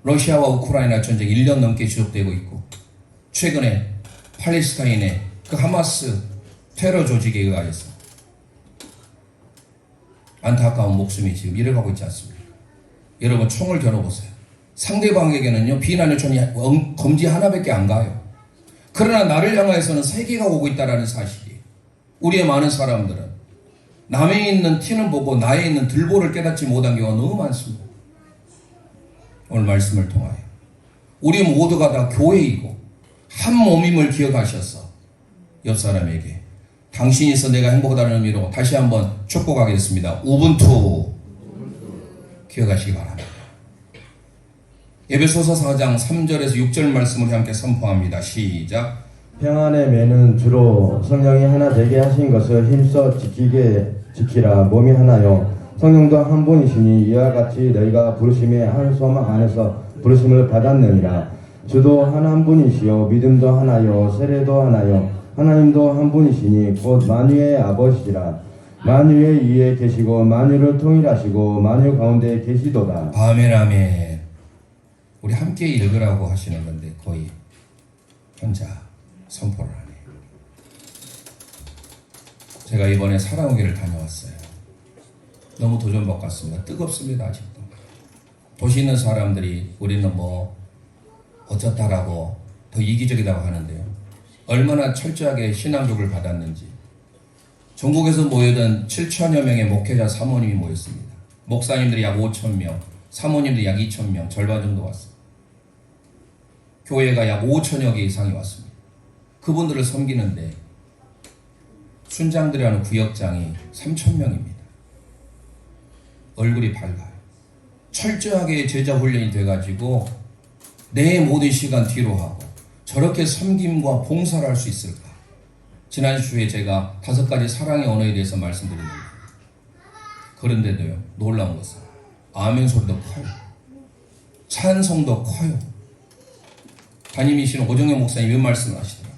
Speaker 1: 러시아와 우크라이나 전쟁 1년 넘게 지속되고 있고 최근에 팔레스타인의 그 하마스 테러 조직에 의하여서 안타까운 목숨이 지금 잃어가고 있지 않습니까? 여러분 총을 겨뤄보세요. 상대방에게는요 비난의 총이 검지 하나밖에 안 가요. 그러나 나를 향하여서는 3개가 오고 있다는 사실이 우리의 많은 사람들은 남에 있는 티는 보고 나에 있는 들보를 깨닫지 못한 경우가 너무 많습니다. 오늘 말씀을 통하여 우리 모두가 다 교회이고 한 몸임을 기억하셔서 옆 사람에게 당신이 있어 내가 행복하다는 의미로 다시 한번 축복하겠습니다. 우분투 기억하시기 바랍니다. 에베소서 4장 3절에서 6절 말씀을 함께 선포합니다. 시작.
Speaker 2: 평안의 매는 주로 성령이 하나 되게 하신 것을 힘써 지키라. 몸이 하나요 성령도 한 분이시니 이와 같이 너희가 부르심의 한 소망 안에서 부르심을 받았느니라. 주도 한 분이시요 믿음도 하나요 세례도 하나요 하나님도 한 분이시니 곧 만유의 아버지시라. 만유의 위에 계시고 만유를 통일하시고 만유 가운데 계시도다.
Speaker 1: 아멘 아멘. 우리 함께 읽으라고 하시는 건데 거의 혼자 선포를 하네요. 제가 이번에 사랑오기를 다녀왔어요. 너무 도전복 같습니다. 뜨겁습니다. 아직도. 도시 있는 사람들이 우리는 뭐 어쩌다라고 더 이기적이라고 하는데요. 얼마나 철저하게 신앙교육을 받았는지. 전국에서 모여든 7천여 명의 목회자 사모님이 모였습니다. 목사님들이 약 5,000명, 사모님들이 약 2,000명, 절반 정도 왔습니다. 교회가 약 5천여 개 이상이 왔습니다. 그분들을 섬기는데 순장들이라는 구역장이 3,000명입니다. 얼굴이 밝아요. 철저하게 제자 훈련이 돼가지고 내 모든 시간 뒤로 하고 저렇게 섬김과 봉사를 할 수 있을까? 지난주에 제가 5가지 사랑의 언어에 대해서 말씀드렸는데 그런데도요 놀라운 것은 아멘 소리도 커요. 찬송도 커요. 담임이신 오정현 목사님이 이런 말씀을 하시더라고요.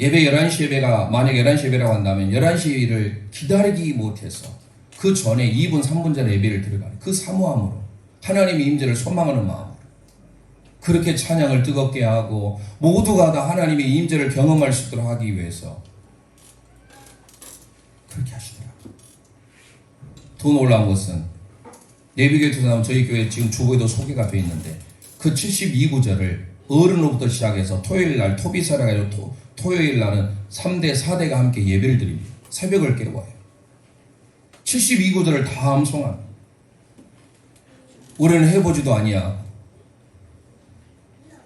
Speaker 1: 예배 11시 예배가 만약 11시 예배라고 한다면 11시를 기다리기 못해서 그 전에 2분 3분 전에 예배를 들어가는 그 사모함으로 하나님의 임재를 소망하는 마음으로 그렇게 찬양을 뜨겁게 하고 모두가 다 하나님의 임재를 경험할 수 있도록 하기 위해서 그렇게 하시더라고요. 더 놀라운 것은 예비교회에서 나온 저희 교회 지금 주보에도 소개가 되어 있는데 그 72구절을 어른으로부터 시작해서 토요일날 토비사라 가지고 토요일날은 3대 4대가 함께 예배를 드립니다. 새벽을 깨워요. 72구절을 다 암송합니다. 우리는 해보지도 아니하고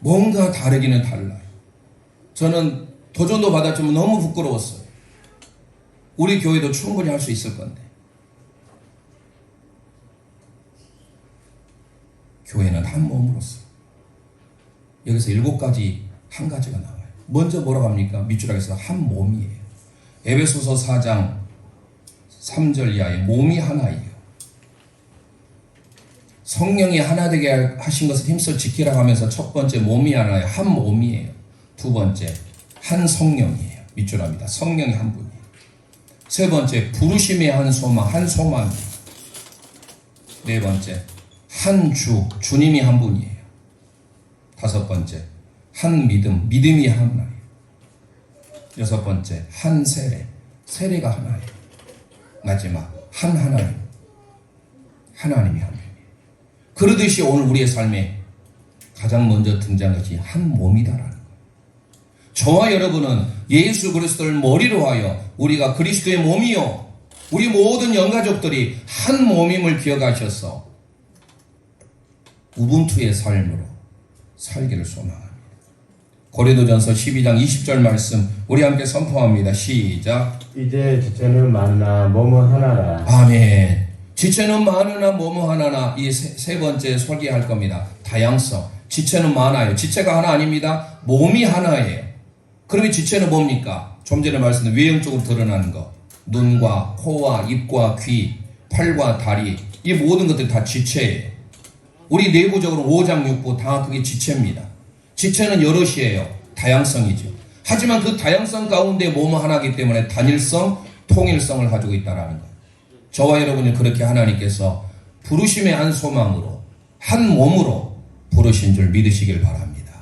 Speaker 1: 뭔가 다르기는 달라요. 저는 도전도 받았지만 너무 부끄러웠어요. 우리 교회도 충분히 할 수 있을 건데 교회는 한 몸으로서 여기서 7가지 한 가지가 나와요. 먼저 뭐라고 합니까? 밑줄에서 한 몸이에요. 에베소서 4장 3절 이하에 몸이 하나예요. 성령이 하나 되게 하신 것을 힘써 지키라고 하면서 첫 번째 몸이 하나예요. 한 몸이에요. 두 번째 한 성령이에요. 밑줄합니다. 성령이 한 분이에요. 세 번째 부르심의 한 소망, 한 소망이에요. 네 번째 한 주, 주님이 한 분이에요. 다섯 번째 한 믿음, 믿음이 하나예요. 여섯 번째 한 세례, 세례가 하나예요. 마지막 한 하나님, 하나님이 한 분이에요. 그러듯이 오늘 우리의 삶에 가장 먼저 등장한 것이 한 몸이다라는 거예요. 저와 여러분은 예수 그리스도를 머리로 하여 우리가 그리스도의 몸이요 우리 모든 영가족들이 한 몸임을 기억하셔서 우분투의 삶으로 살기를 소망합니다. 고린도전서 12장 20절 말씀 우리 함께 선포합니다. 시작.
Speaker 2: 이제 지체는 많으나 몸은 하나라.
Speaker 1: 아멘. 지체는 많으나 몸은 하나나. 이 세 번째 설계할 겁니다. 다양성. 지체는 많아요. 지체가 하나 아닙니다. 몸이 하나예요. 그러면 지체는 뭡니까? 좀 전에 말씀드린 외형적으로 드러나는 것. 눈과 코와 입과 귀, 팔과 다리, 이 모든 것들이 다 지체예요. 우리 내부적으로 오장육부 다 그게 지체입니다. 지체는 여럿이에요. 다양성이죠. 하지만 그 다양성 가운데 몸은 하나이기 때문에 단일성, 통일성을 가지고 있다는 거예요. 저와 여러분이 그렇게 하나님께서 부르심의 한 소망으로 한 몸으로 부르신 줄 믿으시길 바랍니다.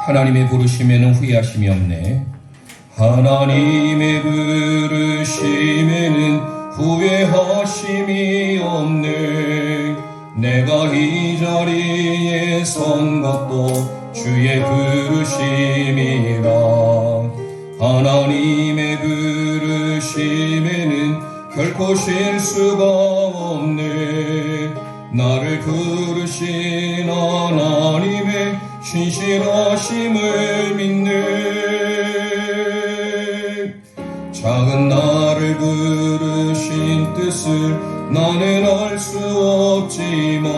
Speaker 1: 하나님의 부르심에는 후회하심이 없네. 하나님의 부르심에는 후회하심이 없네. 내가 이 자리에 선 것도 주의 부르심이라. 하나님의 부르심에는 결코 실수가 없네. 나를 부르신 하나님의 신실하심을 믿네. 작은 나를 부르신 뜻을 나는 알 수 없지만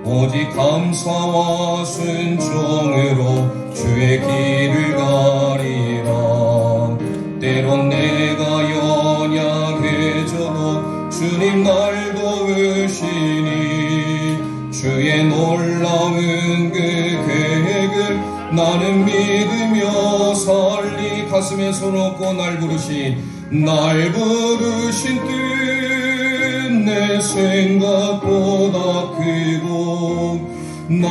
Speaker 1: 오직 감사와 순종으로 주의 길을 가리라. 때론 내가 연약해져도 주님 날 도우시니 주의 놀라운 그 계획을 나는 믿으며 살리. 가슴에 손 얹고 날 부르신 뜻 내 생각보다 크고 날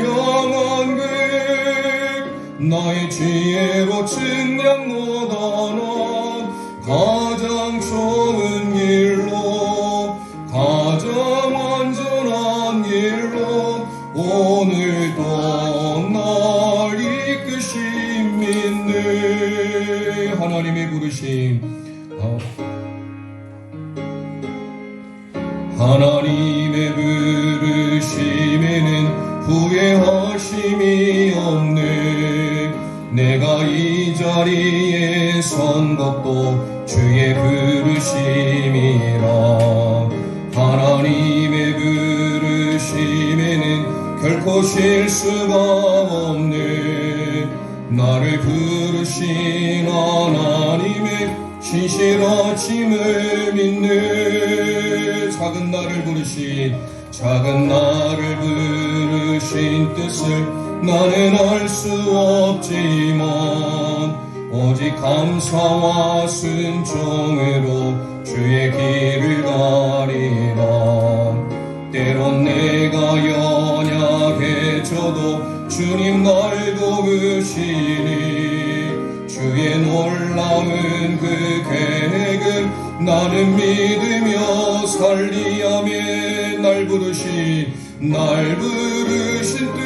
Speaker 1: 향한 계획 나의 지혜로 측량 못하나 가장 좋은 길로 가장 안전한 길로 오늘도 날 이끄심 믿네. 하나님의 부르심. 하나님의 부르심에는 후회하심이 없네. 내가 이 자리에 선 것도 주의 부르심이라. 하나님의 부르심에는 쉴 수가 없네. 나를 부르신 하나님의 신실하심을 믿네. 작은 나를 부르신 뜻을 나는 알 수 없지만 오직 감사와 순종으로 주의 길을 가리라. 때론 내가 연약해져도 주님 날 도우시니 주의 놀라운 그 계획을 나는 믿으며 살리야매. 날 부르신 뜻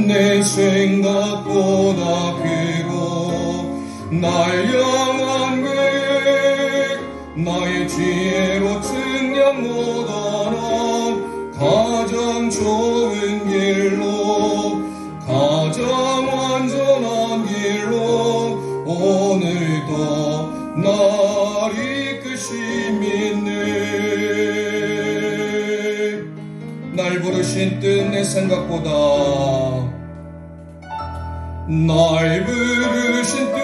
Speaker 1: 내 생각보다 크고 날 향한 계획 나의 지혜로 측량 못하나 가장 좋은 길로 가장 완전한 길로 오늘도 날 이끄시 믿네. 날 부르신 뜻 내 생각보다 날 부르신 뜻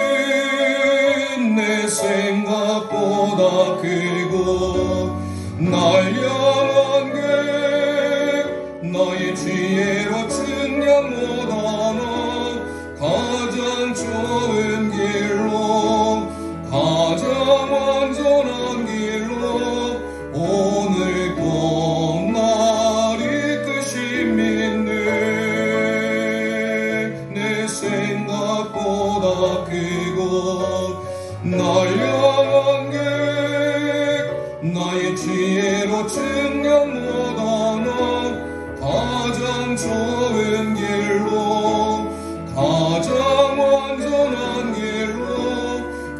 Speaker 1: 내 생각보다 크고 날 향한 계획 나의 지혜로 측량 못하나 가장 좋은 길로 가장 완전한 길로 오늘도 날 이끄시 믿네. 내 생각보다 크고 날 향한 계획 나의 지혜로 측량 못하나 가장 좋은 길로 가장 완전한 길로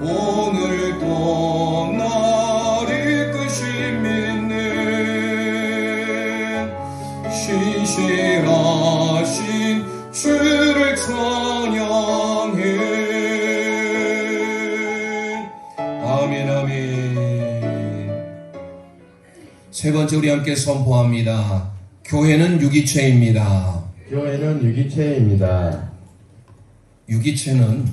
Speaker 1: 오늘도 날 이끄시 믿네. 신실하신 주를 찬양해. 아멘 아멘. 세 번째 우리 함께 선포합니다. 교회는 유기체입니다.
Speaker 2: 교회는 유기체입니다.
Speaker 1: 유기체는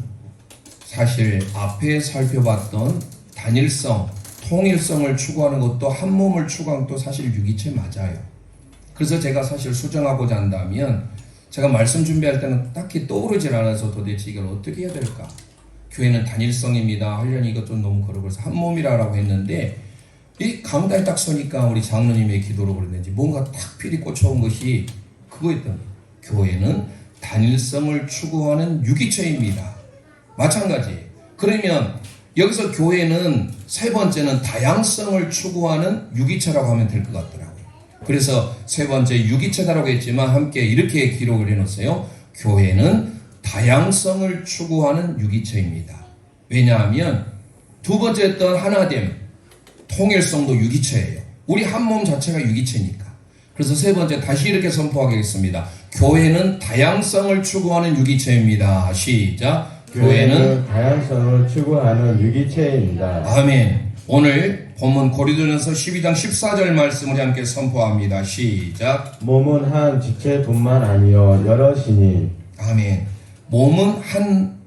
Speaker 1: 사실 앞에 살펴봤던 단일성, 통일성을 추구하는 것도 한 몸을 추구하는 것도 사실 유기체 맞아요. 그래서 제가 사실 수정하고자 한다면 제가 말씀 준비할 때는 딱히 떠오르질 않아서 도대체 이걸 어떻게 해야 될까? 교회는 단일성입니다 하려니 이것 좀 너무 그러고 한 몸이라고 했는데 이 가운데에 딱 서니까 우리 장로님의 기도로 그랬는지 뭔가 탁 필이 꽂혀온 것이 그거였던 교회는 단일성을 추구하는 유기체입니다. 마찬가지. 그러면 여기서 교회는 세 번째는 다양성을 추구하는 유기체라고 하면 될 것 같더라고요. 그래서 세 번째 유기체다라고 했지만 함께 이렇게 기록을 해놓았어요. 교회는 다양성을 추구하는 유기체입니다. 왜냐하면 두 번째 했던 하나됨, 통일성도 유기체예요. 우리 한 몸 자체가 유기체니까. 그래서 세 번째 다시 이렇게 선포하겠습니다. 교회는 다양성을 추구하는 유기체입니다. 시작. 교회는
Speaker 2: 다양성을 추구하는 유기체입니다.
Speaker 1: 아멘. 오늘 본문 고린도전서 12장 14절 말씀을 함께 선포합니다. 시작.
Speaker 2: 몸은 한 지체뿐만 아니요 여럿이니.
Speaker 1: 아멘. 몸은 한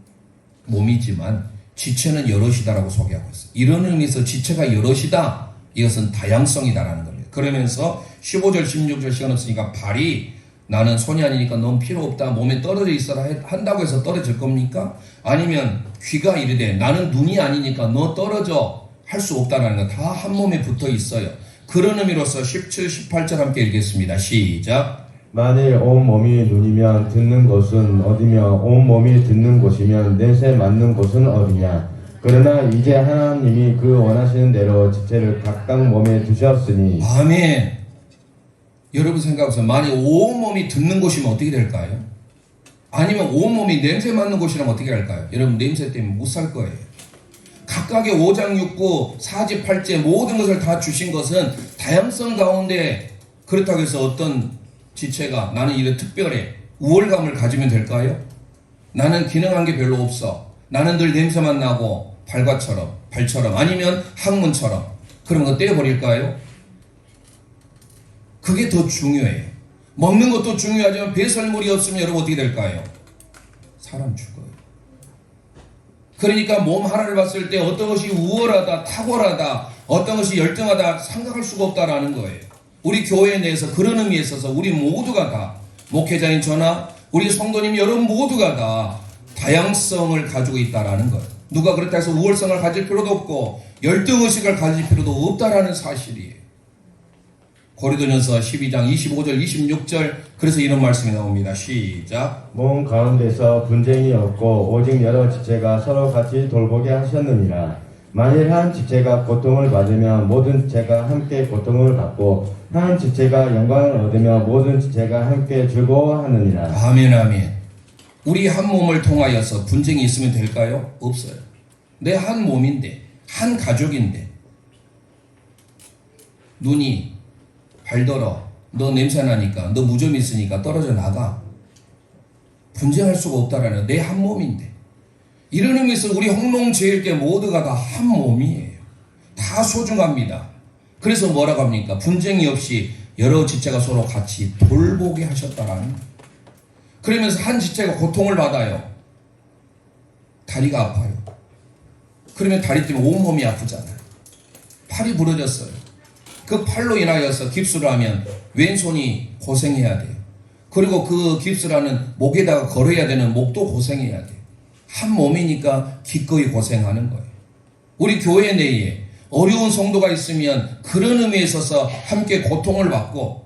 Speaker 1: 몸이지만 지체는 여럿이다라고 소개하고 있어요. 이런 의미에서 지체가 여럿이다. 이것은 다양성이다라는 겁니다. 그러면서 15절 16절 시간 없으니까 발이 나는 손이 아니니까 넌 필요 없다. 몸에 떨어져 있어라 한다고 해서 떨어질 겁니까? 아니면 귀가 이르되 나는 눈이 아니니까 너 떨어져 할 수 없다라는 거 다 한 몸에 붙어 있어요. 그런 의미로서 17, 18절 함께 읽겠습니다. 시작.
Speaker 2: 만일 온 몸이 눈이면 듣는 곳은 어디며 온 몸이 듣는 곳이면 냄새 맡는 곳은 어디냐. 그러나 이제 하나님이 그 원하시는 대로 지체를 각각 몸에 두셨으니.
Speaker 1: 아멘. 여러분 생각해보세요. 만일 온 몸이 듣는 곳이면 어떻게 될까요? 아니면 온 몸이 냄새 맡는 곳이라면 어떻게 할까요? 여러분 냄새 때문에 못 살 거예요. 각각의 5장 6구 4지 8제 모든 것을 다 주신 것은 다양성 가운데 그렇다고 해서 어떤 지체가 나는 이런 특별해 우월감을 가지면 될까요? 나는 기능한 게 별로 없어. 나는 늘 냄새만 나고 발처럼 아니면 학문처럼 그런 거 떼어버릴까요? 그게 더 중요해요. 먹는 것도 중요하지만 배설물이 없으면 여러분 어떻게 될까요? 사람 죽어요. 그러니까 몸 하나를 봤을 때 어떤 것이 우월하다, 탁월하다, 어떤 것이 열등하다 생각할 수가 없다라는 거예요. 우리 교회 내에서 그런 의미에 있어서 우리 모두가 다, 목회자인 저나 우리 성도님 여러분 모두가 다 다양성을 가지고 있다라는 거예요. 누가 그렇다 해서 우월성을 가질 필요도 없고 열등의식을 가질 필요도 없다라는 사실이에요. 고린도전서 12장 25절 26절 그래서 이런 말씀이 나옵니다. 시작.
Speaker 2: 몸 가운데서 분쟁이 없고 오직 여러 지체가 서로 같이 돌보게 하셨느니라. 만일 한 지체가 고통을 받으면 모든 지체가 함께 고통을 받고 한 지체가 영광을 얻으면 모든 지체가 함께 즐거워하느니라.
Speaker 1: 아멘 아멘. 우리 한 몸을 통하여서 분쟁이 있으면 될까요? 없어요. 내 한 몸인데 한 가족인데 눈이 발더러 너 냄새 나니까 너 무좀 있으니까 떨어져 나가. 분쟁할 수가 없다라는 내 한 몸인데 이런 의미에서 우리 홍농제일교 모두가 다 한 몸이에요. 다 소중합니다. 그래서 뭐라고 합니까? 분쟁이 없이 여러 지체가 서로 같이 돌보게 하셨다라는 거예요. 그러면서 한 지체가 고통을 받아요. 다리가 아파요. 그러면 다리 때문에 온몸이 아프잖아요. 팔이 부러졌어요. 그 팔로 인하여서 깁스를 하면 왼손이 고생해야 돼요. 그리고 그 깁스를 하는 목에다가 걸어야 되는 목도 고생해야 돼요. 한 몸이니까 기꺼이 고생하는 거예요. 우리 교회 내에 어려운 성도가 있으면 그런 의미에 있어서 함께 고통을 받고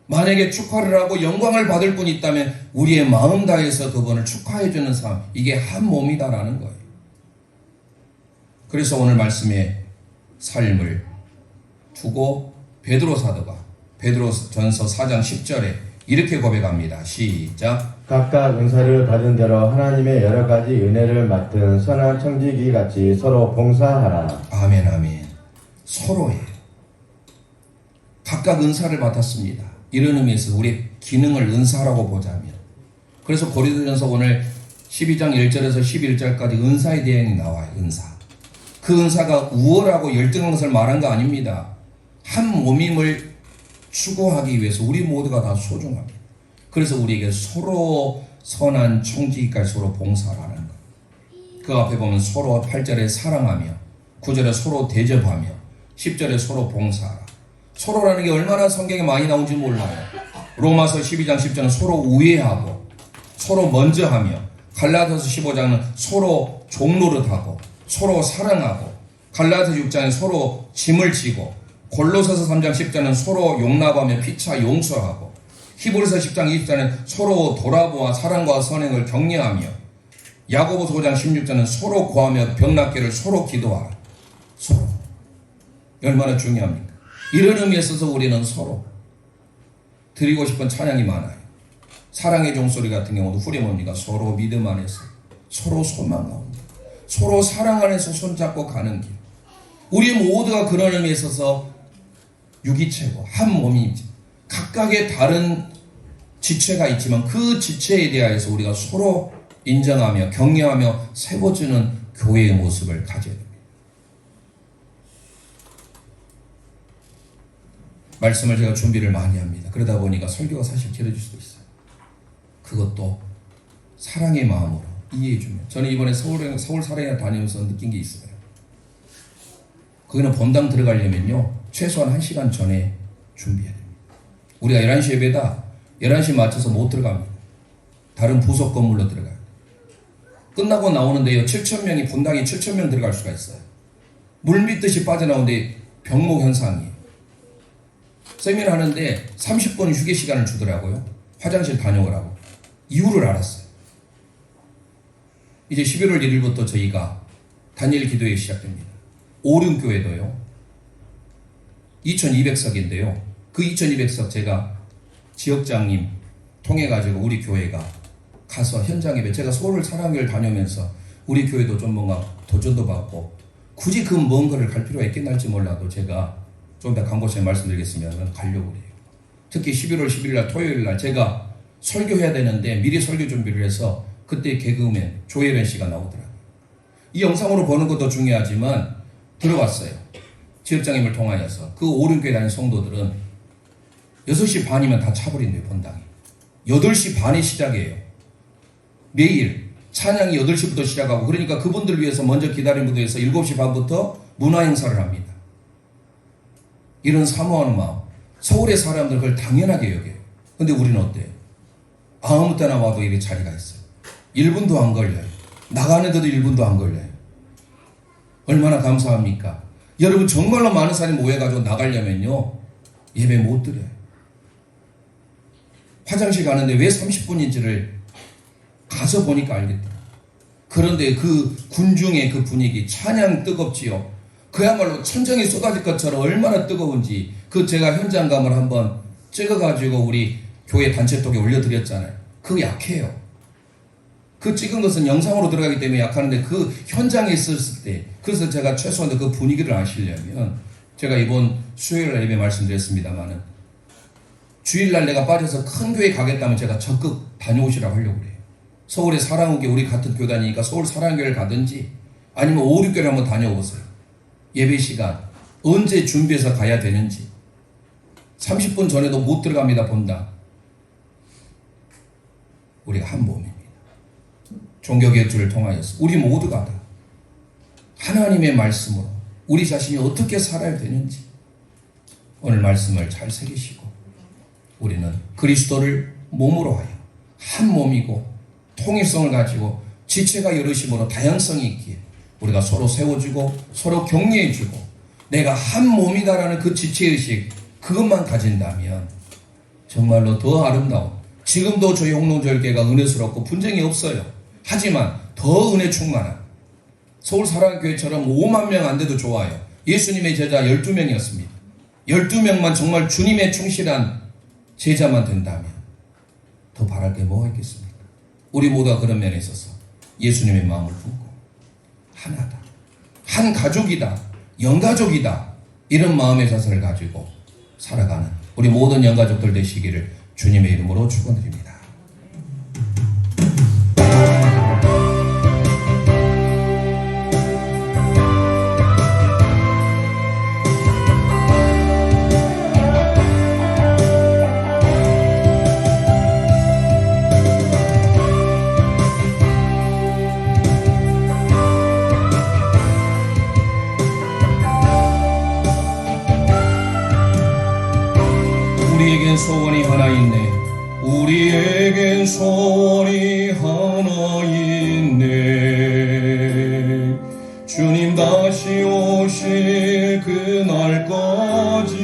Speaker 1: 만약에 축하를 하고 영광을 받을 분이 있다면 우리의 마음 다해서 그분을 축하해주는 삶, 이게 한 몸이다라는 거예요. 그래서 오늘 말씀의 삶을 두고 베드로 사도가 베드로전서 4장 10절에 이렇게 고백합니다. 시작.
Speaker 2: 각각 은사를 받은 대로 하나님의 여러 가지 은혜를 맡은 선한 청지기 같이 서로 봉사하라.
Speaker 1: 아멘 아멘. 서로예요. 각각 은사를 받았습니다. 이런 의미에서 우리 기능을 은사라고 보자면, 그래서 고린도전서 오늘 12장 1절에서 11절까지 은사에 대해 나와요. 은사. 그 은사가 우월하고 열등한 것을 말한 거 아닙니다. 한 몸임을 추구하기 위해서 우리 모두가 다 소중합니다. 그래서 우리에게 서로 선한 청지기까지 서로 봉사하라는 것. 그 앞에 보면 서로 8절에 사랑하며 9절에 서로 대접하며 10절에 서로 봉사하라. 서로라는 게 얼마나 성경에 많이 나온지 몰라요. 로마서 12장 10절은 서로 우애하고 서로 먼저 하며, 갈라디아서 15장은 서로 종노릇하고 서로 사랑하고, 갈라디아서 6장은 서로 짐을 지고, 골로새서 3장 10절은 서로 용납하며 피차 용서하고, 히브리서 10장 20절은 서로 돌아보아 사랑과 선행을 격려하며, 야고보서 5장 16절은 서로 구하며 병낫기를 서로 기도하라. 서로. 얼마나 중요합니까? 이런 의미에 있어서 우리는 서로 드리고 싶은 찬양이 많아요. 사랑의 종소리 같은 경우도 후렴입니다. 서로 믿음 안에서, 서로 소망 가운데, 서로 사랑 안에서 손잡고 가는 길. 우리 모두가 그런 의미에 있어서 유기체고 한 몸이지, 각각의 다른 지체가 있지만 그 지체에 대하여서 우리가 서로 인정하며 격려하며 세워주는 교회의 모습을 가져야 됩니다. 말씀을 제가 준비를 많이 합니다. 그러다 보니까 설교가 사실 길어질 수도 있어요. 그것도 사랑의 마음으로 이해해주면. 저는 이번에 서울 사랑에 다니면서 느낀 게 있어요. 거기는 본당 들어가려면요, 최소한 1시간 전에 준비해야 됩니다. 우리가 11시 예배다 11시 맞춰서 못 들어갑니다. 다른 부속 건물로 들어가요. 끝나고 나오는데요, 7,000명이, 본당이 7,000명 들어갈 수가 있어요. 물 믿듯이 빠져나오는데 병목 현상이에요. 세미나 하는데 30분 휴게 시간을 주더라고요. 화장실 다녀오라고. 이유를 알았어요. 이제 11월 1일부터 저희가 단일 기도회 시작됩니다. 오륜교회도요, 2200석인데요. 그 2200석 제가 지역장님 통해가지고 우리 교회가 가서 현장 예배, 제가 서울 사랑교회를 다니면서 우리 교회도 좀 뭔가 도전도 받고, 굳이 그 먼 거를 갈 필요가 있겠날지 몰라도 제가 좀 더 간곡하게 말씀드리겠으면 가려고 해요. 특히 11월 11일 날 토요일 날 제가 설교해야 되는데 미리 설교 준비를 해서 그때 개그우먼 조혜련 씨가 나오더라고요. 이 영상으로 보는 것도 중요하지만 들어왔어요. 지역장님을 통하여서 그 오륜교회 다니는 성도들은 6시 반이면 다 차버린대요, 본당이. 8시 반에 시작이에요. 매일 찬양이 8시부터 시작하고, 그러니까 그분들 위해서 먼저 기다린 분들 위해서 7시 반부터 문화 행사를 합니다. 이런 사모하는 마음, 서울의 사람들 그걸 당연하게 여겨요. 근데 우리는 어때요? 아무 때나 와도 이렇게 자리가 있어요. 1분도 안 걸려요. 나가는데도 1분도 안 걸려요. 얼마나 감사합니까? 여러분, 정말로 많은 사람이 모여가지고 나가려면요, 예배 못 드려요. 화장실 가는데 왜 30분인지를 가서 보니까 알겠더라. 그런데 그 군중의 그 분위기, 찬양 뜨겁지요. 그야말로 천정이 쏟아질 것처럼 얼마나 뜨거운지, 그 제가 현장감을 한번 찍어가지고 우리 교회 단체톡에 올려드렸잖아요. 그거 약해요. 그 찍은 것은 영상으로 들어가기 때문에 약하는데, 그 현장에 있었을 때, 그래서 제가 최소한 그 분위기를 아시려면, 제가 이번 수요일날 예배 말씀드렸습니다만은, 주일날 내가 빠져서 큰 교회 가겠다면 제가 적극 다녀오시라고 하려고 그래요. 서울의 사랑교회, 우리 같은 교단이니까 서울 사랑교회를 가든지 아니면 5, 6교회를 한번 다녀오세요. 예배 시간 언제 준비해서 가야 되는지. 30분 전에도 못 들어갑니다, 본다. 우리가 한 몸입니다. 종교개혁주를 통하여서 우리 모두가 다 하나님의 말씀으로 우리 자신이 어떻게 살아야 되는지 오늘 말씀을 잘 새기시고, 우리는 그리스도를 몸으로 하여 한 몸이고 통일성을 가지고 지체가 여럿이므로 다양성이 있기에 우리가 서로 세워주고 서로 격려해주고, 내가 한 몸이다라는 그 지체의식, 그것만 가진다면 정말로 더 아름다운, 지금도 저희 홍농절교회가 은혜스럽고 분쟁이 없어요. 하지만 더 은혜 충만한 서울 사랑교회처럼 5만 명 안 돼도 좋아요. 예수님의 제자 12명이었습니다. 12명만 정말 주님의 충실한 제자만 된다면 더 바랄 게 뭐가 있겠습니까? 우리 모두가 그런 면에 있어서 예수님의 마음을 품고 하나다, 한 가족이다, 영가족이다, 이런 마음의 자세를 가지고 살아가는 우리 모든 영가족들 되시기를 주님의 이름으로 축원드립니다. 우리에겐 소원이 하나 있네. 우리에겐 소원이 하나 있네. 주님 다시 오실 그날까지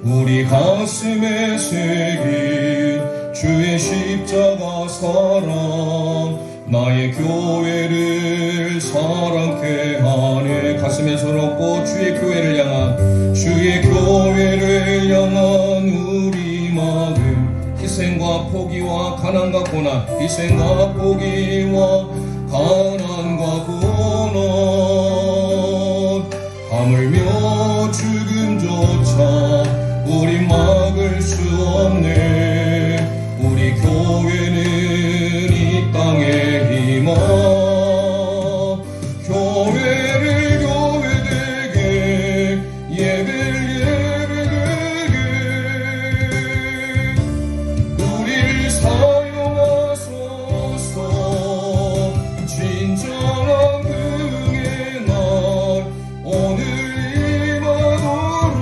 Speaker 1: 우리 가슴에 새긴 주의 십자가 사랑, 나의 교회를 사랑케 하네. 가슴에 손 얹고 주의 교회를 향한, 주의 교회를 향한 우리 마음, 희생과 포기와 가난과 고난, 희생과 포기와 가난과 고난, 하물며 죽음조차 우리 막을 수 없네. 우리 교회는 이 땅의 희망, 교회를 교회되게, 예배를 예배되게, 우리를 사용하소서. 진정한 흥의 날 오늘 임하도록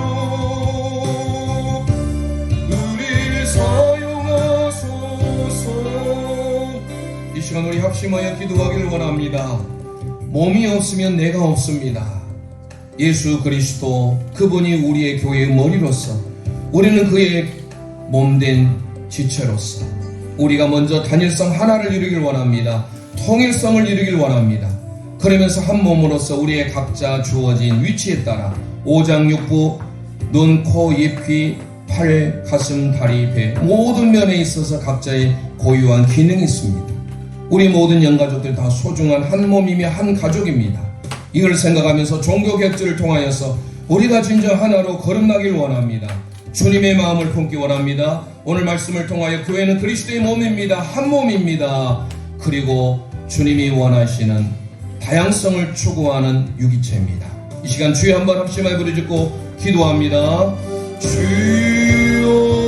Speaker 1: 우리를 사용하소서. 이 시간 우리 합심하여 기도하기를 원합니다. 몸이 없으면 내가 없습니다. 예수 그리스도, 그분이 우리의 교회의 머리로서, 우리는 그의 몸된 지체로서 우리가 먼저 단일성 하나를 이루길 원합니다. 통일성을 이루길 원합니다. 그러면서 한 몸으로서 우리의 각자 주어진 위치에 따라 오장육부, 눈, 코, 입, 귀, 팔, 가슴, 다리, 배, 모든 면에 있어서 각자의 고유한 기능이 있습니다. 우리 모든 영가족들 다 소중한 한 몸이며 한 가족입니다. 이걸 생각하면서 종교개혁주를 통하여서 우리가 진정 하나로 거듭나길 원합니다. 주님의 마음을 품기 원합니다. 오늘 말씀을 통하여 교회는 그리스도의 몸입니다. 한 몸입니다. 그리고 주님이 원하시는 다양성을 추구하는 유기체입니다. 이 시간 주여 한번 합심하여 부르짖고 기도합니다. 주여